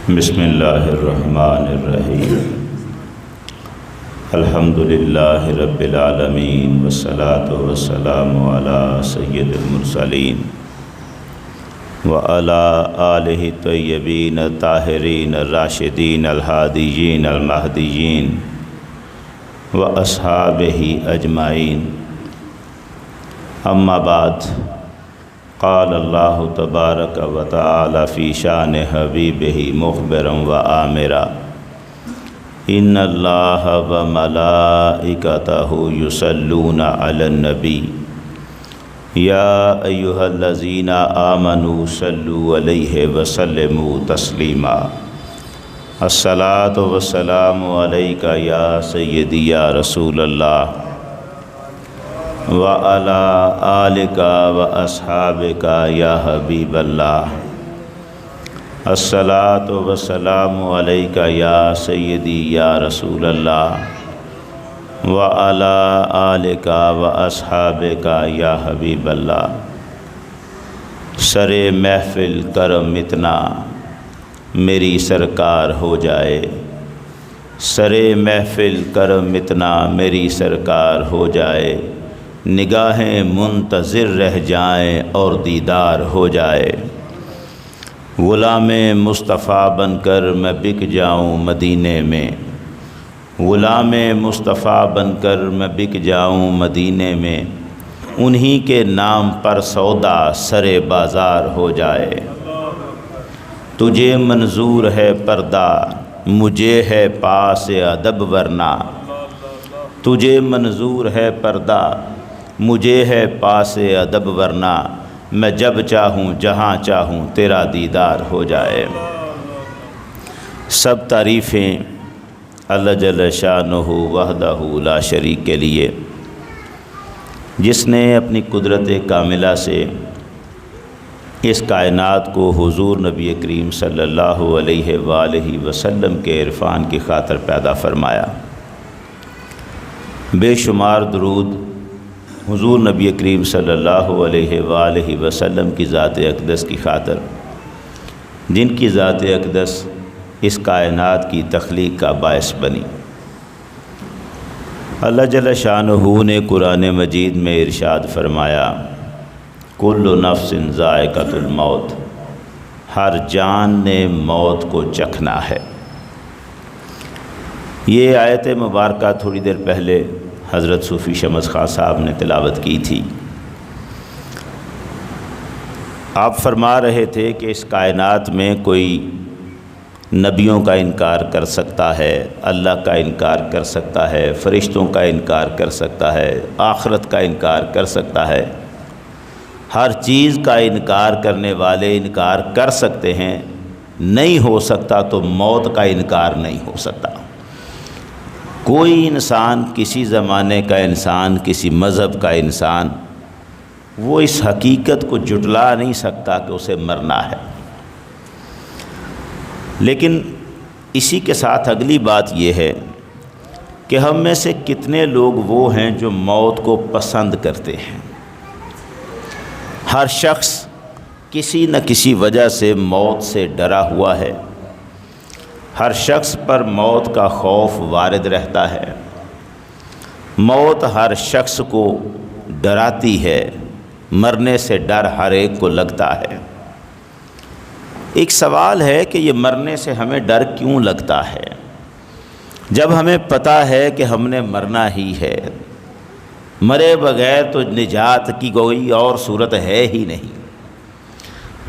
بسم اللہ الرحمن الرحیم الحمدللہ رب العالمین والصلاة والسلام علی سید المرسلین وعلی آلہ الطیبین الطاہرین الراشدین الہادیین المہدیین واصحابہ اجمعین اما بعد قال اللہ تبارک و تعالی فی شان حبیبہ مخبرا و آمرا ان اللہ و ملائکتہ یصلون علی النبی یا ایہا الذین آمنوا صلوا علیہ وسلموا تسلیما الصلاۃ والسلام علیک یا سیدی یا رسول اللہ وعلی آلک واصحابک یا حبیب اللہ الصلاۃ والسلام علیک یا سیدی یا رسول اللہ وعلی آلک واصحابک یا حبیب اللہ سر محفل کرم اتنا میری سرکار ہو جائے، سر محفل کرم اتنا میری سرکار ہو جائے، نگاہیں منتظر رہ جائیں اور دیدار ہو جائے، غلام مصطفیٰ بن کر میں بک جاؤں مدینے میں، غلام مصطفیٰ بن کر میں بک جاؤں مدینے میں، انہی کے نام پر سودا سر بازار ہو جائے، تجھے منظور ہے پردہ مجھے ہے پاس ادب ورنہ، تجھے منظور ہے پردہ مجھے ہے پاس ادب ورنہ، میں جب چاہوں جہاں چاہوں تیرا دیدار ہو جائے۔ سب تعریفیں اللہ جل شانہ وحدہ لا شریک کے لیے، جس نے اپنی قدرت کاملہ سے اس کائنات کو حضور نبی کریم صلی اللہ علیہ وآلہ وسلم کے عرفان کی خاطر پیدا فرمایا۔ بے شمار درود حضور نبی کریم صلی اللہ علیہ وآلہ وسلم کی ذات اقدس کی خاطر، جن کی ذات اقدس اس کائنات کی تخلیق کا باعث بنی۔ اللہ جل شانہ نے قرآن مجید میں ارشاد فرمایا، کل نفس ذائقۃ الموت، ہر جان نے موت کو چکھنا ہے۔ یہ آیت مبارکہ تھوڑی دیر پہلے حضرت صوفی شمس خان صاحب نے تلاوت کی تھی۔ آپ فرما رہے تھے کہ اس کائنات میں کوئی نبیوں کا انکار کر سکتا ہے، اللہ کا انکار کر سکتا ہے، فرشتوں کا انکار کر سکتا ہے، آخرت کا انکار کر سکتا ہے، ہر چیز کا انکار کرنے والے انکار کر سکتے ہیں، نہیں ہو سکتا تو موت کا انکار نہیں ہو سکتا۔ کوئی انسان، کسی زمانے کا انسان، کسی مذہب کا انسان، وہ اس حقیقت کو جھٹلا نہیں سکتا کہ اسے مرنا ہے۔ لیکن اسی کے ساتھ اگلی بات یہ ہے کہ ہم میں سے کتنے لوگ وہ ہیں جو موت کو پسند کرتے ہیں۔ ہر شخص کسی نہ کسی وجہ سے موت سے ڈرا ہوا ہے، ہر شخص پر موت کا خوف وارد رہتا ہے، موت ہر شخص کو ڈراتی ہے، مرنے سے ڈر ہر ایک کو لگتا ہے۔ ایک سوال ہے کہ یہ مرنے سے ہمیں ڈر کیوں لگتا ہے، جب ہمیں پتہ ہے کہ ہم نے مرنا ہی ہے، مرے بغیر تو نجات کی کوئی اور صورت ہے ہی نہیں،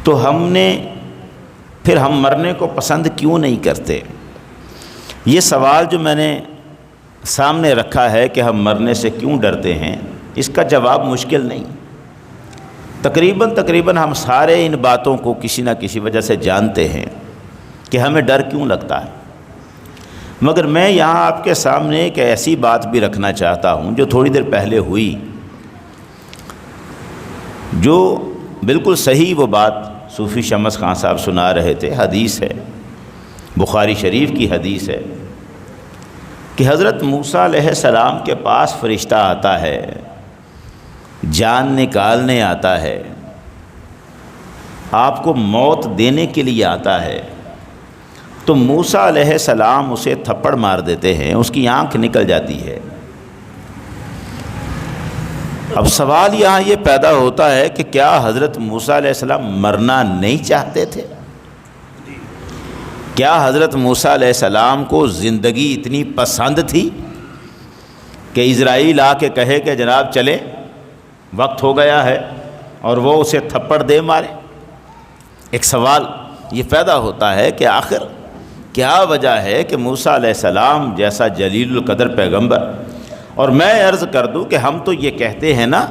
تو ہم مرنے کو پسند کیوں نہیں کرتے؟ یہ سوال جو میں نے سامنے رکھا ہے کہ ہم مرنے سے کیوں ڈرتے ہیں، اس کا جواب مشکل نہیں۔ تقریباً ہم سارے ان باتوں کو کسی نہ کسی وجہ سے جانتے ہیں کہ ہمیں ڈر کیوں لگتا ہے، مگر میں یہاں آپ کے سامنے ایک ایسی بات بھی رکھنا چاہتا ہوں جو تھوڑی دیر پہلے ہوئی، جو بالکل صحیح وہ بات صوفی شمس خان صاحب سنا رہے تھے، حدیث ہے، بخاری شریف کی حدیث ہے کہ حضرت موسیٰ علیہ السلام کے پاس فرشتہ آتا ہے، جان نکالنے آتا ہے، آپ کو موت دینے کے لیے آتا ہے، تو موسیٰ علیہ السلام اسے تھپڑ مار دیتے ہیں، اس کی آنکھ نکل جاتی ہے۔ اب سوال یہاں یہ پیدا ہوتا ہے کہ کیا حضرت موسیٰ علیہ السلام مرنا نہیں چاہتے تھے؟ کیا حضرت موسیٰ علیہ السلام کو زندگی اتنی پسند تھی کہ اسرائیل آ کے کہے کہ جناب چلیں وقت ہو گیا ہے، اور وہ اسے تھپڑ دے مارے؟ ایک سوال یہ پیدا ہوتا ہے کہ آخر کیا وجہ ہے کہ موسیٰ علیہ السلام جیسا جلیل القدر پیغمبر، اور میں عرض کر دوں کہ ہم تو یہ کہتے ہیں نا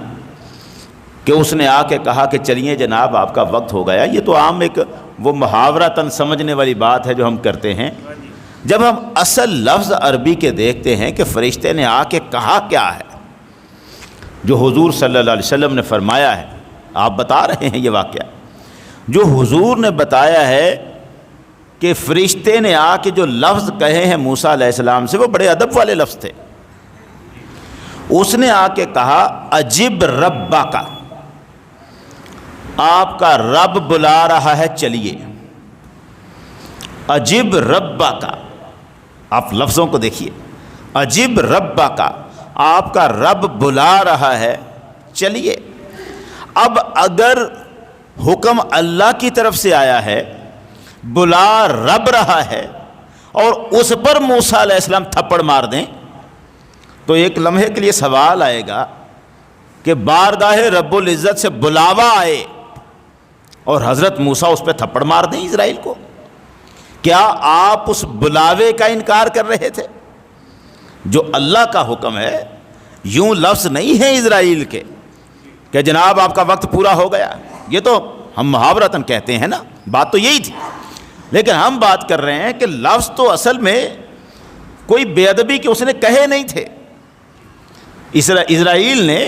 کہ اس نے آ کے کہا کہ چلیے جناب آپ کا وقت ہو گیا، یہ تو عام ایک وہ محاورتاً سمجھنے والی بات ہے جو ہم کرتے ہیں۔ جب ہم اصل لفظ عربی کے دیکھتے ہیں کہ فرشتے نے آ کے کہا کیا ہے، جو حضور صلی اللہ علیہ وسلم نے فرمایا ہے، آپ بتا رہے ہیں یہ واقعہ جو حضور نے بتایا ہے کہ فرشتے نے آ کے جو لفظ کہے ہیں موسیٰ علیہ السلام سے، وہ بڑے ادب والے لفظ تھے۔ اس نے آ کے کہا عجب ربک، آپ کا رب بلا رہا ہے چلیے۔ عجب ربک، آپ لفظوں کو دیکھیے، عجب ربک، آپ کا رب بلا رہا ہے چلیے۔ اب اگر حکم اللہ کی طرف سے آیا ہے، بلا رب رہا ہے، اور اس پر موسیٰ علیہ السلام تھپڑ مار دیں، تو ایک لمحے کے لیے سوال آئے گا کہ بارگاہ رب العزت سے بلاوا آئے اور حضرت موسیٰ اس پہ تھپڑ مار دیں اسرائیل کو؟ کیا آپ اس بلاوے کا انکار کر رہے تھے؟ جو اللہ کا حکم ہے، یوں لفظ نہیں ہے اسرائیل کے کہ جناب آپ کا وقت پورا ہو گیا، یہ تو ہم محاورتاً کہتے ہیں نا، بات تو یہی تھی۔ لیکن ہم بات کر رہے ہیں کہ لفظ تو اصل میں کوئی بے ادبی کے اس نے کہے نہیں تھے۔ اسرائیل نے،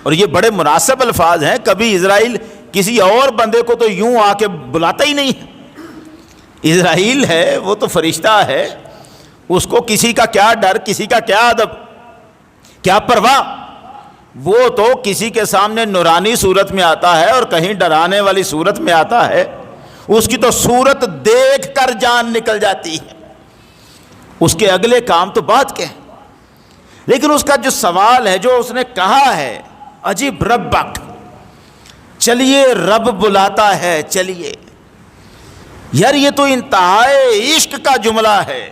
اور یہ بڑے مناسب الفاظ ہیں، کبھی اسرائیل کسی اور بندے کو تو یوں آ کے بلاتا ہی نہیں ہے۔ اسرائیل ہے وہ تو فرشتہ ہے، اس کو کسی کا کیا ڈر، کسی کا کیا ادب، کیا پرواہ، وہ تو کسی کے سامنے نورانی صورت میں آتا ہے اور کہیں ڈرانے والی صورت میں آتا ہے، اس کی تو صورت دیکھ کر جان نکل جاتی ہے، اس کے اگلے کام تو بات کے ہیں۔ لیکن اس کا جو سوال ہے، جو اس نے کہا ہے عجیب ربک، چلیے رب بلاتا ہے چلیے، یار یہ تو انتہائی عشق کا جملہ ہے،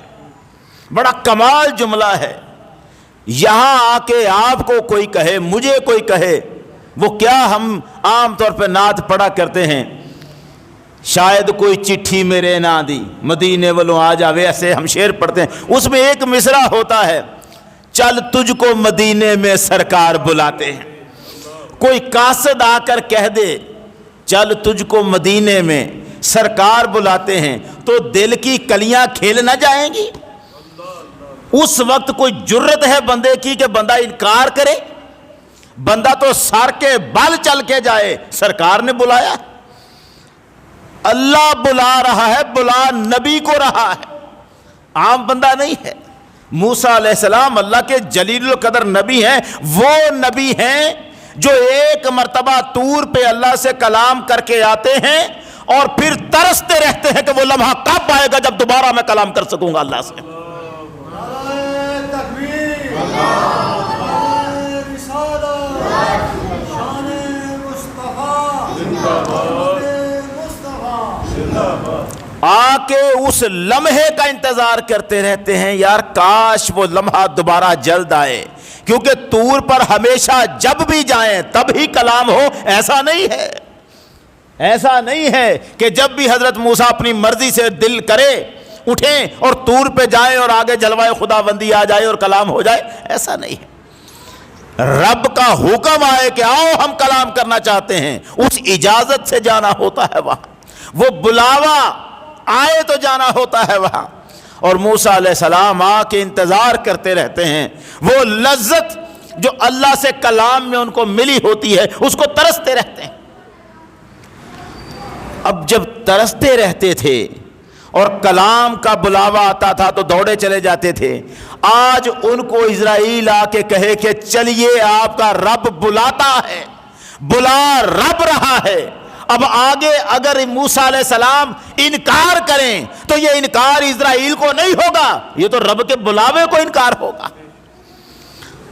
بڑا کمال جملہ ہے۔ یہاں آ کے آپ کو کوئی کہے، مجھے کوئی کہے، وہ کیا ہم عام طور پہ نعت پڑھا کرتے ہیں، شاید کوئی چٹھی میرے نہ دی مدینے والوں آ جاوے، ایسے ہم شعر پڑھتے ہیں۔ اس میں ایک مصرع ہوتا ہے، چل تجھ کو مدینے میں سرکار بلاتے ہیں۔ کوئی قاصد آ کر کہہ دے چل تجھ کو مدینے میں سرکار بلاتے ہیں، تو دل کی کلیاں کھیل نہ جائیں گی؟ اس وقت کوئی جرت ہے بندے کی کہ بندہ انکار کرے؟ بندہ تو سر کے بل چل کے جائے، سرکار نے بلایا، اللہ بلا رہا ہے، بلا نبی کو رہا ہے، عام بندہ نہیں ہے۔ موسیٰ علیہ السلام اللہ کے جلیل القدر نبی ہیں، وہ نبی ہیں جو ایک مرتبہ طور پہ اللہ سے کلام کر کے آتے ہیں اور پھر ترستے رہتے ہیں کہ وہ لمحہ کب آئے گا جب دوبارہ میں کلام کر سکوں گا اللہ سے۔ آ کے اس لمحے کا انتظار کرتے رہتے ہیں، یار کاش وہ لمحہ دوبارہ جلد آئے، کیونکہ طور پر ہمیشہ جب بھی جائیں تب ہی کلام ہو، ایسا نہیں ہے۔ ایسا نہیں ہے کہ جب بھی حضرت موسیٰ اپنی مرضی سے دل کرے اٹھیں اور طور پہ جائیں اور آگے جلوہ خداوندی آ جائے اور کلام ہو جائے، ایسا نہیں ہے۔ رب کا حکم آئے کہ آؤ ہم کلام کرنا چاہتے ہیں، اس اجازت سے جانا ہوتا ہے وہاں، وہ بلاوا آئے تو جانا ہوتا ہے وہاں۔ اور موسیٰ علیہ السلام آ کے انتظار کرتے رہتے ہیں، وہ لذت جو اللہ سے کلام میں ان کو ملی ہوتی ہے اس کو ترستے رہتے ہیں۔ اب جب ترستے رہتے تھے اور کلام کا بلاوا آتا تھا تو دوڑے چلے جاتے تھے، آج ان کو اسرائیل آ کے کہے کہ چلیے آپ کا رب بلاتا ہے، بلا رب رہا ہے، اب آگے اگر موسیٰ علیہ السلام انکار کریں تو یہ انکار اسرائیل کو نہیں ہوگا، یہ تو رب کے بلاوے کو انکار ہوگا۔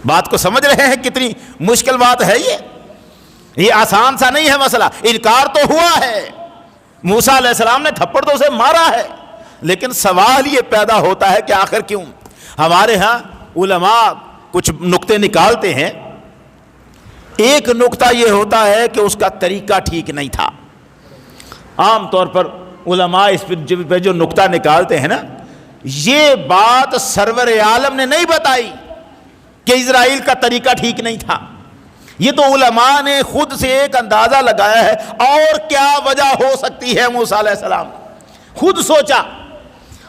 بات کو سمجھ رہے ہیں کتنی مشکل بات ہے یہ آسان سا نہیں ہے مسئلہ۔ انکار تو ہوا ہے، موسیٰ علیہ السلام نے تھپڑ تو اسے مارا ہے، لیکن سوال یہ پیدا ہوتا ہے کہ آخر کیوں؟ ہمارے ہاں علماء کچھ نقطے نکالتے ہیں۔ ایک نقطہ یہ ہوتا ہے کہ اس کا طریقہ ٹھیک نہیں تھا۔ عام طور پر علماء اس پہ جو نقطہ نکالتے ہیں نا، یہ بات سرور عالم نے نہیں بتائی کہ اسرائیل کا طریقہ ٹھیک نہیں تھا، یہ تو علماء نے خود سے ایک اندازہ لگایا ہے۔ اور کیا وجہ ہو سکتی ہے؟ موسیٰ علیہ السلام خود سوچا،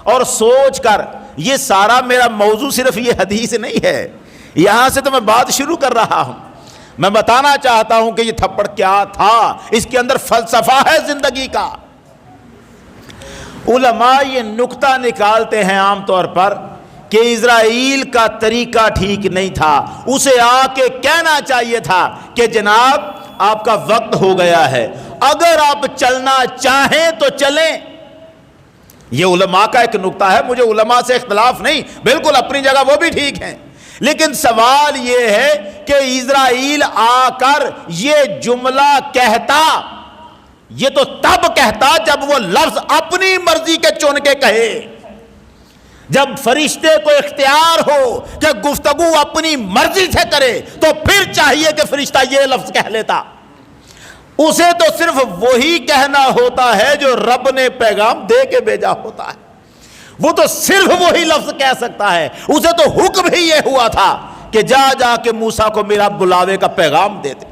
اور سوچ کر یہ سارا میرا موضوع صرف یہ حدیث نہیں ہے، یہاں سے تو میں بات شروع کر رہا ہوں۔ میں بتانا چاہتا ہوں کہ یہ تھپڑ کیا تھا، اس کے اندر فلسفہ ہے زندگی کا۔ علماء یہ نقطہ نکالتے ہیں عام طور پر کہ اسرائیل کا طریقہ ٹھیک نہیں تھا، اسے آ کے کہنا چاہیے تھا کہ جناب آپ کا وقت ہو گیا ہے، اگر آپ چلنا چاہیں تو چلیں۔ یہ علماء کا ایک نقطہ ہے، مجھے علماء سے اختلاف نہیں، بالکل اپنی جگہ وہ بھی ٹھیک ہیں، لیکن سوال یہ ہے کہ اسرائیل آ کر یہ جملہ کہتا، یہ تو تب کہتا جب وہ لفظ اپنی مرضی کے چن کے کہے، جب فرشتے کو اختیار ہو کہ گفتگو اپنی مرضی سے کرے تو پھر چاہیے کہ فرشتہ یہ لفظ کہہ لیتا۔ اسے تو صرف وہی کہنا ہوتا ہے جو رب نے پیغام دے کے بھیجا ہوتا ہے، وہ تو صرف وہی لفظ کہہ سکتا ہے۔ اسے تو حکم ہی یہ ہوا تھا کہ جا جا کے موسیٰ کو میرا بلاوے کا پیغام دے دے،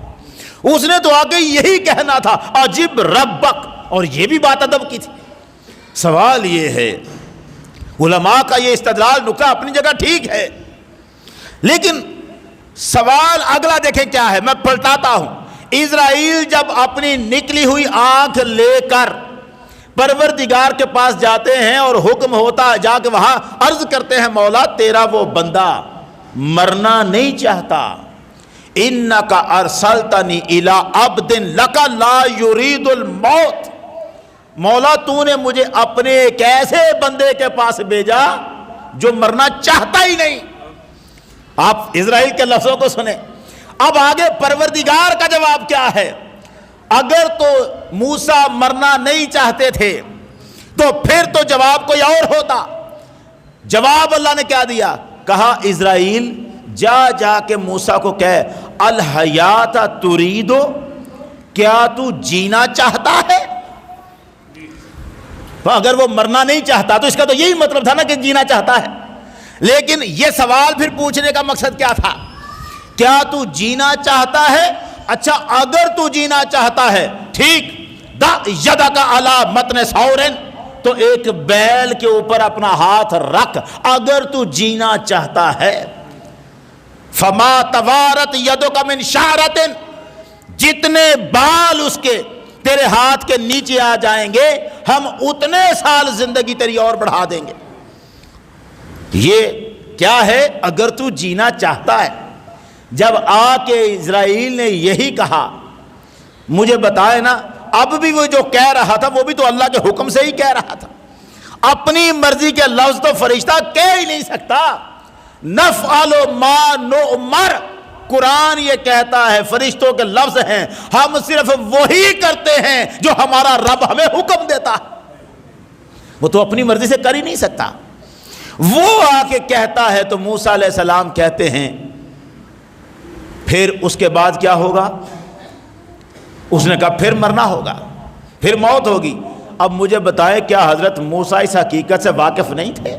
اس نے تو آگے یہی کہنا تھا عجب ربک، اور یہ بھی بات ادب کی تھی۔ سوال یہ ہے، علماء کا یہ استدلال نقطہ اپنی جگہ ٹھیک ہے، لیکن سوال اگلا دیکھیں کیا ہے، میں پلٹاتا ہوں۔ اسرائیل جب اپنی نکلی ہوئی آنکھ لے کر پروردگار کے پاس جاتے ہیں اور حکم ہوتا ہے، جا کے وہاں عرض کرتے ہیں مولا تیرا وہ بندہ مرنا نہیں چاہتا، انکا ارسلتنی الی عبد لک لا یرید الموت، مولا تو نے مجھے اپنے ایک ایسے بندے کے پاس بھیجا جو مرنا چاہتا ہی نہیں۔ آپ اسرائیل کے لفظوں کو سنیں۔ اب آگے پروردگار کا جواب کیا ہے؟ اگر تو موسیٰ مرنا نہیں چاہتے تھے تو پھر تو جواب کوئی اور ہوتا۔ جواب اللہ نے کیا دیا؟ کہا اسرائیل جا جا کے موسیٰ کو کہے الحیات تریدو، کیا تو جینا چاہتا ہے؟ تو اگر وہ مرنا نہیں چاہتا تو اس کا تو یہی مطلب تھا نا کہ جینا چاہتا ہے۔ لیکن یہ سوال پھر پوچھنے کا مقصد کیا تھا؟ کیا تو جینا چاہتا ہے؟ اچھا اگر تو جینا چاہتا ہے ٹھیک، دا یدک علی متن ثورن، تو ایک بیل کے اوپر اپنا ہاتھ رکھ، اگر تو جینا چاہتا ہے۔ فما توارت یدک من شعرۃ، جتنے بال اس کے تیرے ہاتھ کے نیچے آ جائیں گے ہم اتنے سال زندگی تیری اور بڑھا دیں گے۔ یہ کیا ہے؟ اگر تو جینا چاہتا ہے۔ جب آ کے اسرائیل نے یہی کہا، مجھے بتائے نا، اب بھی وہ جو کہہ رہا تھا وہ بھی تو اللہ کے حکم سے ہی کہہ رہا تھا، اپنی مرضی کے لفظ تو فرشتہ کہہ ہی نہیں سکتا۔ نفعل ما نؤمر، قرآن یہ کہتا ہے فرشتوں کے لفظ ہیں، ہم صرف وہی کرتے ہیں جو ہمارا رب ہمیں حکم دیتا ہے، وہ تو اپنی مرضی سے کر ہی نہیں سکتا۔ وہ آ کے کہتا ہے تو موسیٰ علیہ السلام کہتے ہیں پھر اس کے بعد کیا ہوگا؟ اس نے کہا پھر مرنا ہوگا، پھر موت ہوگی۔ اب مجھے بتائیں کیا حضرت موسیٰ اس حقیقت سے واقف نہیں تھے؟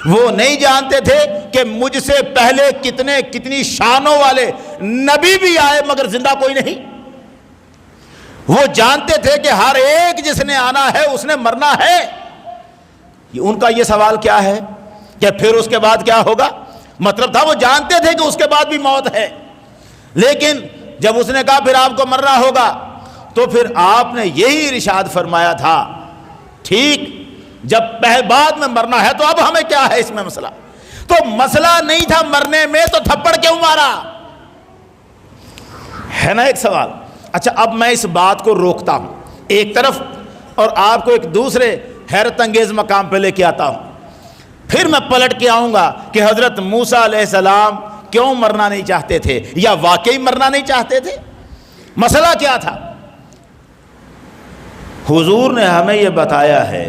وہ نہیں جانتے تھے کہ مجھ سے پہلے کتنی شانوں والے نبی بھی آئے مگر زندہ کوئی نہیں؟ وہ جانتے تھے کہ ہر ایک جس نے آنا ہے اس نے مرنا ہے۔ ان کا یہ سوال کیا ہے کہ پھر اس کے بعد کیا ہوگا؟ مطلب تھا وہ جانتے تھے کہ اس کے بعد بھی موت ہے، لیکن جب اس نے کہا پھر آپ کو مرنا ہوگا تو پھر آپ نے یہی ارشاد فرمایا تھا ٹھیک، جب بعد میں مرنا ہے تو اب ہمیں کیا ہے اس میں مسئلہ؟ تو مسئلہ نہیں تھا مرنے میں تو تھپڑ کیوں مارا؟ ہے نا ایک سوال۔ اچھا اب میں اس بات کو روکتا ہوں ایک طرف اور آپ کو ایک دوسرے حیرت انگیز مقام پہ لے کے آتا ہوں. پھر میں پلٹ کے آؤں گا کہ حضرت موسیٰ علیہ السلام کیوں مرنا نہیں چاہتے تھے, یا واقعی مرنا نہیں چاہتے تھے, مسئلہ کیا تھا. حضور نے ہمیں یہ بتایا ہے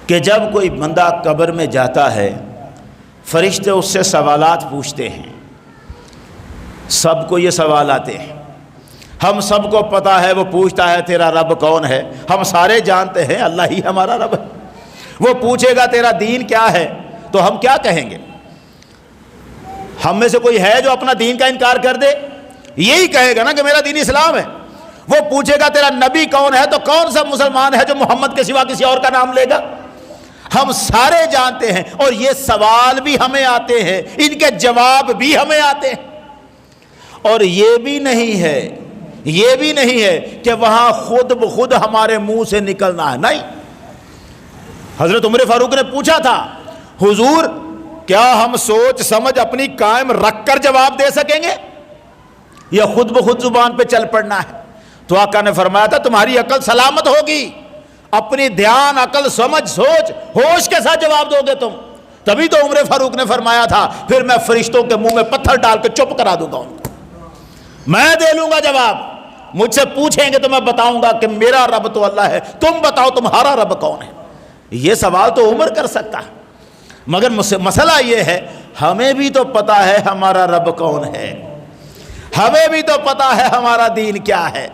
کہ جب کوئی بندہ قبر میں جاتا ہے فرشتے اس سے سوالات پوچھتے ہیں. سب کو یہ سوال آتے ہیں, ہم سب کو پتا ہے. وہ پوچھتا ہے تیرا رب کون ہے, ہم سارے جانتے ہیں اللہ ہی ہمارا رب ہے. وہ پوچھے گا تیرا دین کیا ہے, تو ہم کیا کہیں گے؟ ہم میں سے کوئی ہے جو اپنا دین کا انکار کر دے؟ یہی کہے گا نا کہ میرا دین اسلام ہے. وہ پوچھے گا تیرا نبی کون ہے, تو کون سا مسلمان ہے جو محمد کے سوا کسی اور کا نام لے گا؟ ہم سارے جانتے ہیں. اور یہ سوال بھی ہمیں آتے ہیں, ان کے جواب بھی ہمیں آتے ہیں. اور یہ بھی نہیں ہے کہ وہاں خود بخود ہمارے منہ سے نکلنا ہے. نہیں, حضرت عمر فاروق نے پوچھا تھا حضور کیا ہم سوچ سمجھ اپنی قائم رکھ کر جواب دے سکیں گے یا خود بخود زبان پہ چل پڑنا ہے؟ تو آقا نے فرمایا تھا تمہاری عقل سلامت ہوگی, اپنی دھیان عقل سمجھ سوچ ہوش کے ساتھ جواب دو گے تم. تبھی تو عمر فاروق نے فرمایا تھا پھر میں فرشتوں کے منہ میں پتھر ڈال کے چپ کرا دوں گا ان کو, میں دے لوں گا جواب. مجھ سے پوچھیں گے تو میں بتاؤں گا کہ میرا رب تو اللہ ہے, تم بتاؤ تمہارا رب کون ہے. یہ سوال تو عمر کر سکتا ہے, مگر مسئلہ یہ ہے ہمیں بھی تو پتا ہے ہمارا رب کون ہے, ہمیں بھی تو پتا ہے ہمارا دین کیا ہے.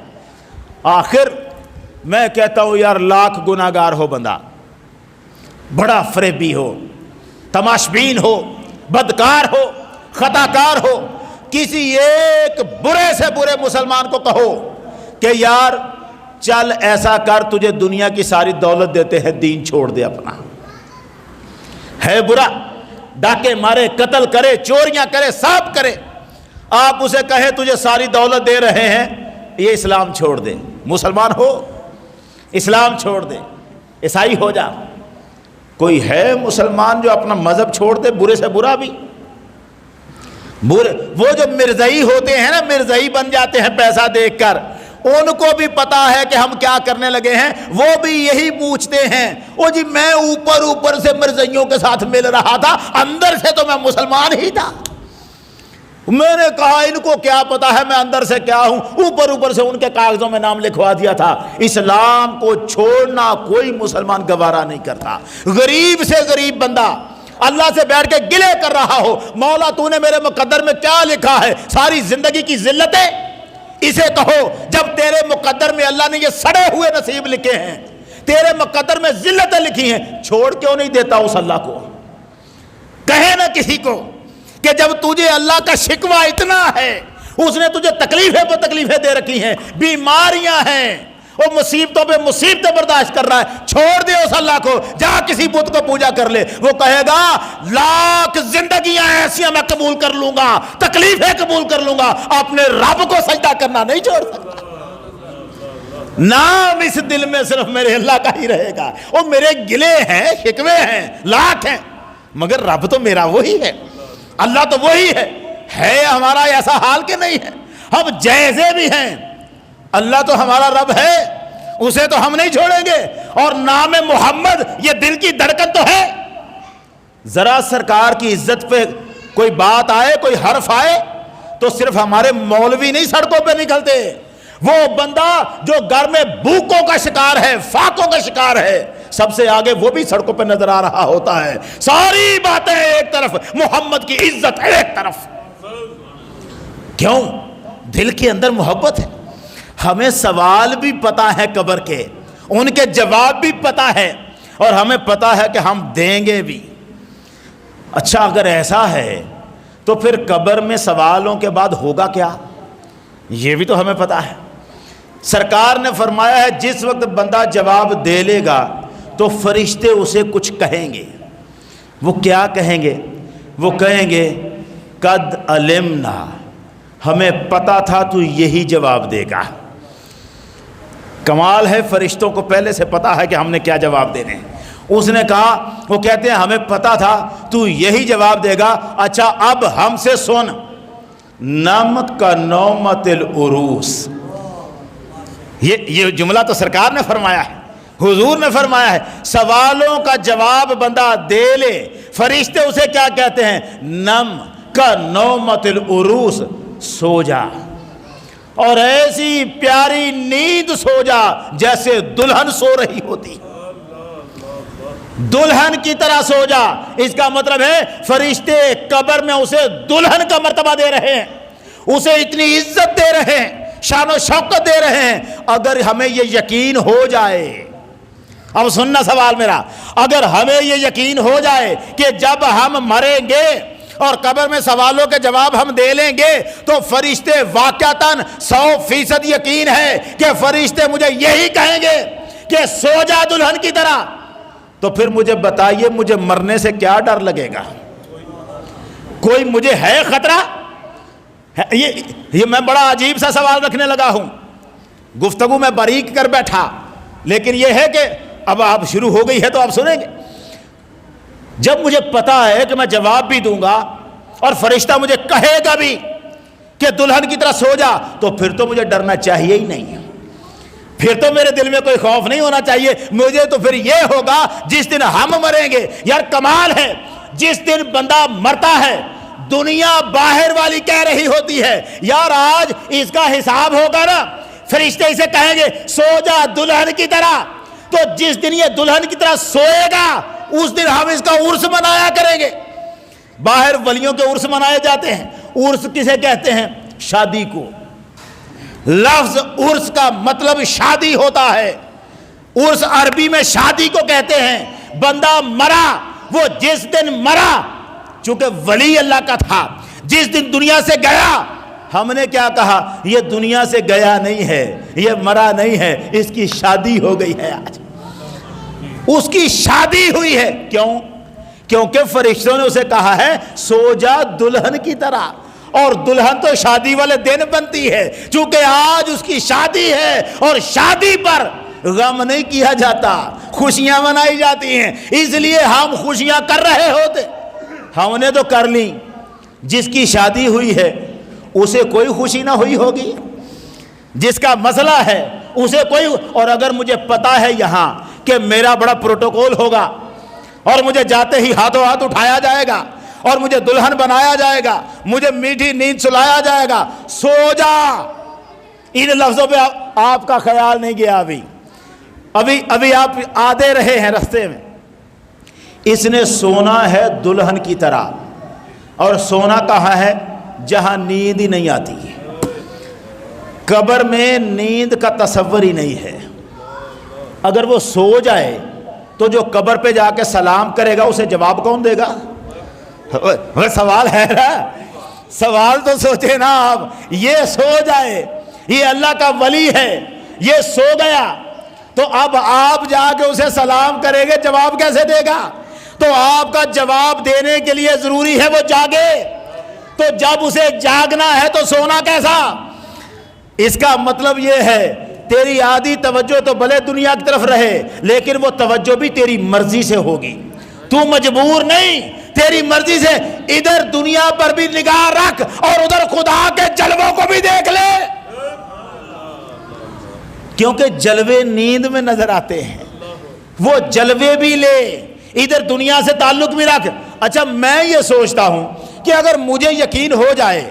آخر میں کہتا ہوں یار لاکھ گناہگار ہو بندہ, بڑا فریبی ہو, تماشبین ہو, بدکار ہو, خطاکار ہو, کسی ایک برے سے برے مسلمان کو کہو کہ یار چل ایسا کر تجھے دنیا کی ساری دولت دیتے ہیں, دین چھوڑ دے اپنا. ہے برا, ڈاکے مارے, قتل کرے, چوریاں کرے, سب کرے, آپ اسے کہیں تجھے ساری دولت دے رہے ہیں یہ اسلام چھوڑ دے. مسلمان ہو اسلام چھوڑ دے, عیسائی ہو جا. کوئی ہے مسلمان جو اپنا مذہب چھوڑ دے برے سے برا بھی؟ وہ جو مرزائی ہوتے ہیں نا, مرزائی بن جاتے ہیں پیسہ دیکھ کر, ان کو بھی پتا ہے کہ ہم کیا کرنے لگے ہیں. وہ بھی یہی پوچھتے ہیں او جی میں اوپر سے مرزائیوں کے ساتھ مل رہا تھا, اندر سے تو میں مسلمان ہی تھا. میں نے کہا ان کو کیا پتا ہے میں اندر سے کیا ہوں, اوپر سے ان کے کاغذوں میں نام لکھوا دیا تھا. اسلام کو چھوڑنا کوئی مسلمان گوارا نہیں کرتا. غریب سے غریب بندہ اللہ سے بیٹھ کے گلے کر رہا ہو, مولا تو نے میرے مقدر میں کیا لکھا ہے, ساری زندگی کی ذلتیں, اسے کہو جب تیرے مقدر میں اللہ نے یہ سڑے ہوئے نصیب لکھے ہیں, تیرے مقدر میں ذلتیں لکھی ہیں, چھوڑ کیوں نہیں دیتا اس اللہ کو؟ کہے نا کسی کو کہ جب تجھے اللہ کا شکوہ اتنا ہے, اس نے تجھے تکلیفیں پہ تکلیفیں دے رکھی ہیں, بیماریاں ہیں, وہ مصیبتوں پہ مصیبتیں برداشت کر رہا ہے, چھوڑ دے اس اللہ کو, جا کسی بت کو پوجا کر لے. وہ کہے گا لاکھ زندگیاں ایسیاں میں قبول کر لوں گا, تکلیفیں قبول کر لوں گا, اپنے رب کو سجدہ کرنا نہیں چھوڑ سکتا. نام اس دل میں صرف میرے اللہ کا ہی رہے گا. وہ میرے گلے ہیں, شکوے ہیں, لاکھ ہیں, مگر رب تو میرا وہی ہے, اللہ تو وہی ہے. ہے ہمارا ایسا حال کہ نہیں ہے؟ ہم جیسے بھی ہیں, اللہ تو ہمارا رب ہے, اسے تو ہم نہیں چھوڑیں گے. اور نام محمد یہ دل کی دھڑکن تو ہے. ذرا سرکار کی عزت پہ کوئی بات آئے, کوئی حرف آئے, تو صرف ہمارے مولوی نہیں سڑکوں پہ نکلتے. وہ بندہ جو گھر میں بھوکوں کا شکار ہے, فاقوں کا شکار ہے, سب سے آگے وہ بھی سڑکوں پہ نظر آ رہا ہوتا ہے. ساری باتیں ایک طرف, محمد کی عزت ایک طرف. کیوں؟ دل کے اندر محبت ہے. ہمیں سوال بھی پتا ہے قبر کے, ان کے جواب بھی پتا ہے, اور ہمیں پتا ہے کہ ہم دیں گے بھی. اچھا اگر ایسا ہے تو پھر قبر میں سوالوں کے بعد ہوگا کیا, یہ بھی تو ہمیں پتا ہے. سرکار نے فرمایا ہے جس وقت بندہ جواب دے لے گا تو فرشتے اسے کچھ کہیں گے. وہ کیا کہیں گے؟ وہ کہیں گے قد علمنا, ہمیں پتا تھا تو یہی جواب دے گا. کمال ہے, فرشتوں کو پہلے سے پتا ہے کہ ہم نے کیا جواب دینے ہیں. اس نے کہا, وہ کہتے ہیں ہمیں پتا تھا تو یہی جواب دے گا. اچھا اب ہم سے سن, نمک کا نومت العروس, یہ جملہ تو سرکار نے فرمایا ہے، حضور نے فرمایا ہے، سوالوں کا جواب بندہ دے لے، فرشتے اسے کیا کہتے ہیں؟ نم کا نومت العروس، سو جا، اور ایسی پیاری نیند سو جا جیسے دلہن سو رہی ہوتی، دلہن کی طرح سو جا۔ اس کا مطلب ہے فرشتے قبر میں اسے دلہن کا مرتبہ دے رہے ہیں، اسے اتنی عزت دے رہے ہیں، شان و شوکت دے رہے ہیں۔ اگر ہمیں یہ یقین ہو جائے، اب سننا سوال میرا، اگر ہمیں یہ یقین ہو جائے کہ جب ہم مریں گے اور قبر میں سوالوں کے جواب ہم دے لیں گے تو فرشتے واقعتاً 100% یقین ہے کہ فرشتے مجھے یہی کہیں گے کہ سو جا دلہن کی طرح، تو پھر مجھے بتائیے مجھے مرنے سے کیا ڈر لگے گا؟ کوئی مجھے ہے خطرہ؟ یہ میں بڑا عجیب سا سوال رکھنے لگا ہوں، گفتگو میں باریک کر بیٹھا، لیکن یہ ہے کہ اب آپ شروع ہو گئی ہے تو آپ سنیں گے۔ جب مجھے پتا ہے کہ میں جواب بھی دوں گا اور فرشتہ مجھے کہے گا بھی کہ دلہن کی طرح سو جا، تو پھر تو مجھے ڈرنا چاہیے ہی نہیں، پھر تو میرے دل میں کوئی خوف نہیں ہونا چاہیے۔ مجھے تو پھر یہ ہوگا جس دن ہم مریں گے، یار کمال ہے، جس دن بندہ مرتا ہے دنیا باہر والی کہہ رہی ہوتی ہے یار آج اس کا حساب ہوگا نا، فرشتے اسے کہیں گے سو جا دلہن کی طرح، تو جس دن یہ دلہن کی طرح سوئے گا اس دن ہم اس کا عرس منایا کریں گے۔ باہر ولیوں کے عرس منائے جاتے ہیں، عرس کسے کہتے ہیں؟ شادی کو۔ لفظ عرس کا مطلب شادی ہوتا ہے، عرس عربی میں شادی کو کہتے ہیں۔ بندہ مرا، وہ جس دن مرا، چونکہ ولی اللہ کا تھا، جس دن دنیا سے گیا، ہم نے کیا کہا؟ یہ دنیا سے گیا نہیں ہے، یہ مرا نہیں ہے، اس کی شادی ہو گئی ہے، آج اس کی شادی ہوئی ہے۔ کیوں؟ کیونکہ فرشتوں نے اسے کہا ہے سو جا دلہن کی طرح، اور دلہن تو شادی والے دن بنتی ہے، چونکہ آج اس کی شادی ہے، اور شادی پر غم نہیں کیا جاتا، خوشیاں منائی جاتی ہیں، اس لیے ہم خوشیاں کر رہے ہوتے۔ ہم نے تو کر لی، جس کی شادی ہوئی ہے اسے کوئی خوشی نہ ہوئی ہوگی، جس کا مسئلہ ہے اسے کوئی۔ اور اگر مجھے پتا ہے یہاں کہ میرا بڑا پروٹوکول ہوگا اور مجھے جاتے ہی ہاتھوں ہاتھ اٹھایا جائے گا اور مجھے دلہن بنایا جائے گا، مجھے میٹھی نیند سلایا جائے گا، سو جا، ان لفظوں پہ آپ کا خیال نہیں گیا، ابھی آپ آدھے رہے ہیں رستے میں۔ اس نے سونا ہے دلہن کی طرح، اور سونا کہاں ہے؟ جہاں نیند ہی نہیں آتی، قبر میں نیند کا تصور ہی نہیں ہے۔ اگر وہ سو جائے تو جو قبر پہ جا کے سلام کرے گا اسے جواب کون دے گا؟ وہ سوال ہے نا، سوال تو سوچے نا آپ۔ یہ سو جائے، یہ اللہ کا ولی ہے، یہ سو گیا، تو اب آپ جا کے اسے سلام کریں گے، جواب کیسے دے گا؟ تو آپ کا جواب دینے کے لیے ضروری ہے وہ جاگے، تو جب اسے جاگنا ہے تو سونا کیسا؟ اس کا مطلب یہ ہے تیری آدھی توجہ تو بھلے دنیا کی طرف رہے، لیکن وہ توجہ بھی تیری مرضی سے ہوگی، تو مجبور نہیں، تیری مرضی سے ادھر دنیا پر بھی نگاہ رکھ اور ادھر خدا کے جلووں کو بھی دیکھ لے، کیونکہ جلوے نیند میں نظر آتے ہیں، وہ جلوے بھی لے، ادھر دنیا سے تعلق بھی رکھ۔ اچھا میں یہ سوچتا ہوں کہ اگر مجھے یقین ہو جائے